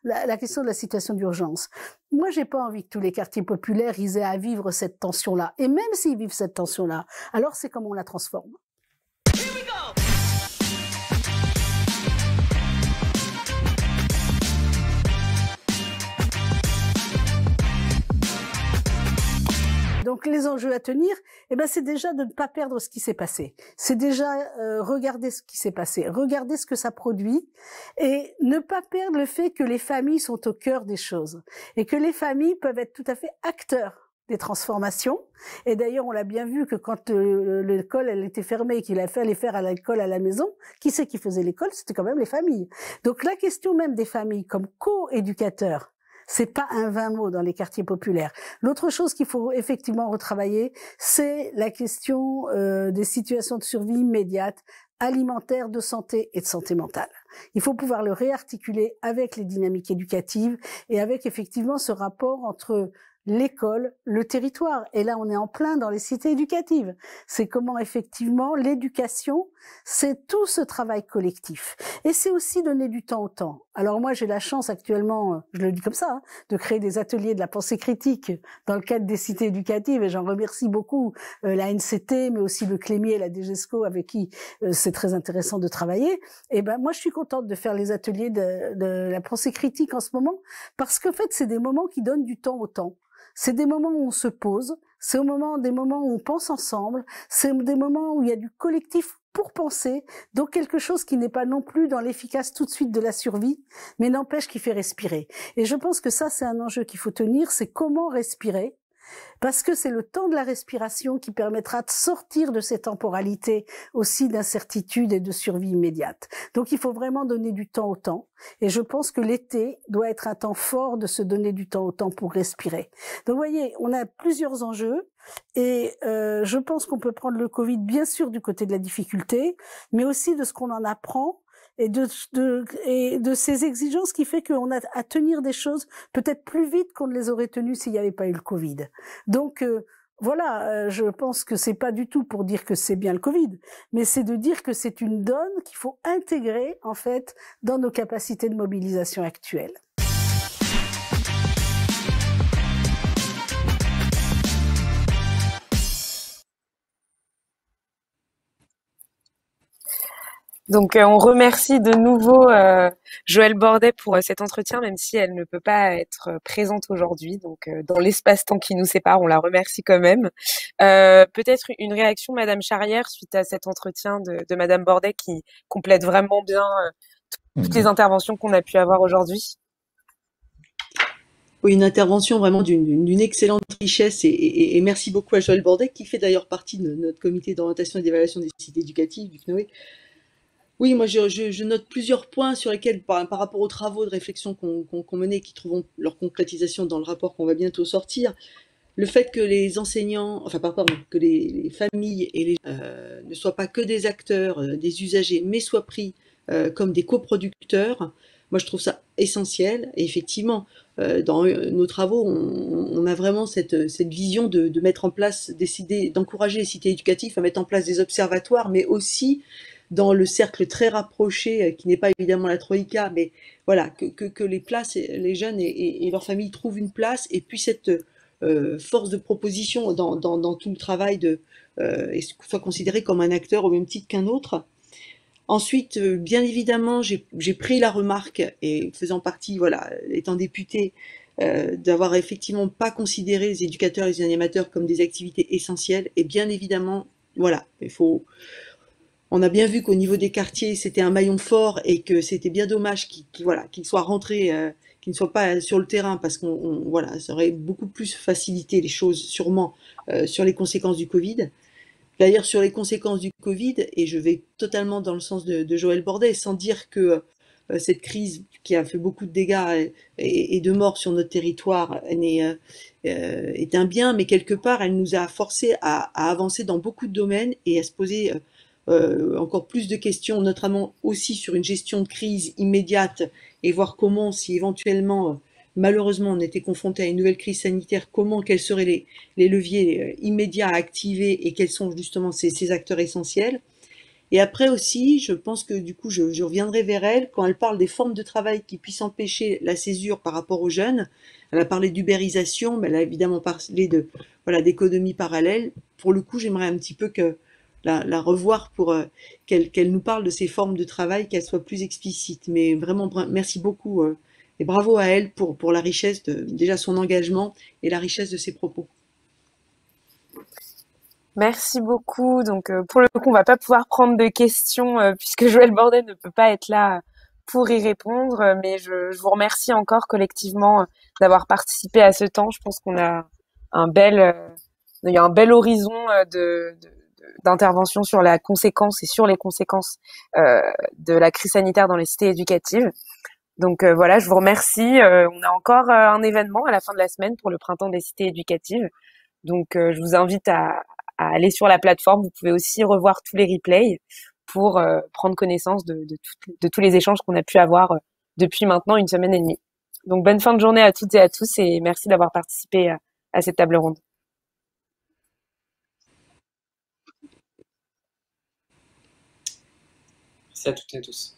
Speaker 8: la question de la situation d'urgence. Moi, j'ai pas envie que tous les quartiers populaires aient à vivre cette tension-là. Et même s'ils vivent cette tension-là, alors c'est comment on la transforme. Donc les enjeux à tenir, eh ben c'est déjà de ne pas perdre ce qui s'est passé. C'est déjà regarder ce qui s'est passé, regarder ce que ça produit, et ne pas perdre le fait que les familles sont au cœur des choses et que les familles peuvent être tout à fait acteurs des transformations. Et d'ailleurs, on l'a bien vu que quand l'école elle était fermée et qu'il a fallu faire à l'école à la maison, qui c'est qui faisait l'école? C'était quand même les familles. Donc la question même des familles comme co-éducateurs, c'est pas un vain mot dans les quartiers populaires. L'autre chose qu'il faut effectivement retravailler, c'est la question des situations de survie immédiate, alimentaire, de santé et de santé mentale. Il faut pouvoir le réarticuler avec les dynamiques éducatives et avec effectivement ce rapport entre l'école, le territoire. Et là, on est en plein dans les cités éducatives. C'est comment, effectivement, l'éducation, c'est tout ce travail collectif. Et c'est aussi donner du temps au temps. Alors moi, j'ai la chance actuellement, je le dis comme ça, hein, de créer des ateliers de la pensée critique dans le cadre des cités éducatives, et j'en remercie beaucoup la NCT, mais aussi le Clémier et la DGESCO, avec qui c'est très intéressant de travailler. Et ben moi, je suis contente de faire les ateliers de la pensée critique en ce moment, parce qu'en fait, c'est des moments qui donnent du temps au temps. C'est des moments où on se pose, c'est des moments où on pense ensemble, c'est des moments où il y a du collectif pour penser, donc quelque chose qui n'est pas non plus dans l'efficace tout de suite de la survie, mais n'empêche qui fait respirer. Et je pense que ça, c'est un enjeu qu'il faut tenir, c'est comment respirer parce que c'est le temps de la respiration qui permettra de sortir de ces temporalités aussi d'incertitude et de survie immédiate. Donc il faut vraiment donner du temps au temps, et je pense que l'été doit être un temps fort de se donner du temps au temps pour respirer. Donc vous voyez, on a plusieurs enjeux, et je pense qu'on peut prendre le Covid bien sûr du côté de la difficulté, mais aussi de ce qu'on en apprend, et de ces exigences qui fait qu'on a à tenir des choses peut-être plus vite qu'on ne les aurait tenues s'il n'y avait pas eu le Covid. Donc voilà, je pense que c'est pas du tout pour dire que c'est bien le Covid, mais c'est de dire que c'est une donne qu'il faut intégrer en fait dans nos capacités de mobilisation actuelles.
Speaker 1: Donc, on remercie de nouveau Joëlle Bordet pour cet entretien, même si elle ne peut pas être présente aujourd'hui. Donc, dans l'espace-temps qui nous sépare, on la remercie quand même. Peut-être une réaction, Madame Charrière, suite à cet entretien de Madame Bordet qui complète vraiment bien toutes les interventions qu'on a pu avoir aujourd'hui.
Speaker 2: Oui, une intervention vraiment d'une excellente richesse, et merci beaucoup à Joëlle Bordet, qui fait d'ailleurs partie de notre comité d'orientation et d'évaluation des cités éducatives du CNOE. Oui, moi je note plusieurs points sur lesquels, par rapport aux travaux de réflexion qu'on menait, qui trouveront leur concrétisation dans le rapport qu'on va bientôt sortir, le fait que les enseignants, enfin pardon, que les familles et les ne soient pas que des acteurs, des usagers, mais soient pris comme des coproducteurs, moi je trouve ça essentiel. Et effectivement, dans nos travaux, on a vraiment cette vision de mettre en place, d'encourager les cités éducatives à mettre en place des observatoires, mais aussi dans le cercle très rapproché, qui n'est pas évidemment la Troïka, mais voilà, que les jeunes et leurs familles trouvent une place et puissent être force de proposition dans tout le travail et soit considéré comme un acteur au même titre qu'un autre. Ensuite, bien évidemment, j'ai pris la remarque, et faisant partie, voilà, étant députée, d'avoir effectivement pas considéré les éducateurs et les animateurs comme des activités essentielles. Et bien évidemment, voilà, on a bien vu qu'au niveau des quartiers, c'était un maillon fort, et que c'était bien dommage qu'ils soient rentrés, qu'ils ne soient pas sur le terrain, parce voilà, ça aurait beaucoup plus facilité les choses, sûrement, sur les conséquences du Covid. D'ailleurs, sur les conséquences du Covid, et je vais totalement dans le sens de Joëlle Bordet, sans dire que cette crise qui a fait beaucoup de dégâts et de morts sur notre territoire est un bien, mais quelque part, elle nous a forcés à avancer dans beaucoup de domaines et à se poser encore plus de questions, notamment aussi sur une gestion de crise immédiate, et voir comment, si éventuellement, malheureusement, on était confronté à une nouvelle crise sanitaire, quels seraient les leviers immédiats à activer, et quels sont justement ces acteurs essentiels. Et après aussi, je pense que du coup, je reviendrai vers elle quand elle parle des formes de travail qui puissent empêcher la césure par rapport aux jeunes. Elle a parlé d'ubérisation, mais elle a évidemment parlé d'économie parallèle. Pour le coup, j'aimerais un petit peu que la revoir pour qu'elle nous parle de ces formes de travail, qu'elle soit plus explicite. Mais vraiment, merci beaucoup et bravo à elle pour la richesse déjà son engagement et la richesse de ses propos.
Speaker 1: Merci beaucoup. Donc, pour le coup, on va pas pouvoir prendre de questions puisque Joëlle Bordet ne peut pas être là pour y répondre. Mais je vous remercie encore collectivement d'avoir participé à ce temps. Je pense qu'on a il y a un bel horizon d'intervention sur la conséquence et sur les conséquences de la crise sanitaire dans les cités éducatives. Donc voilà, je vous remercie. On a encore un événement à la fin de la semaine pour le printemps des cités éducatives. Donc je vous invite à aller sur la plateforme. Vous pouvez aussi revoir tous les replays pour prendre connaissance de tous les échanges qu'on a pu avoir depuis maintenant une semaine et demie. Donc bonne fin de journée à toutes et à tous, et merci d'avoir participé à cette table ronde.
Speaker 3: Merci à toutes et à tous.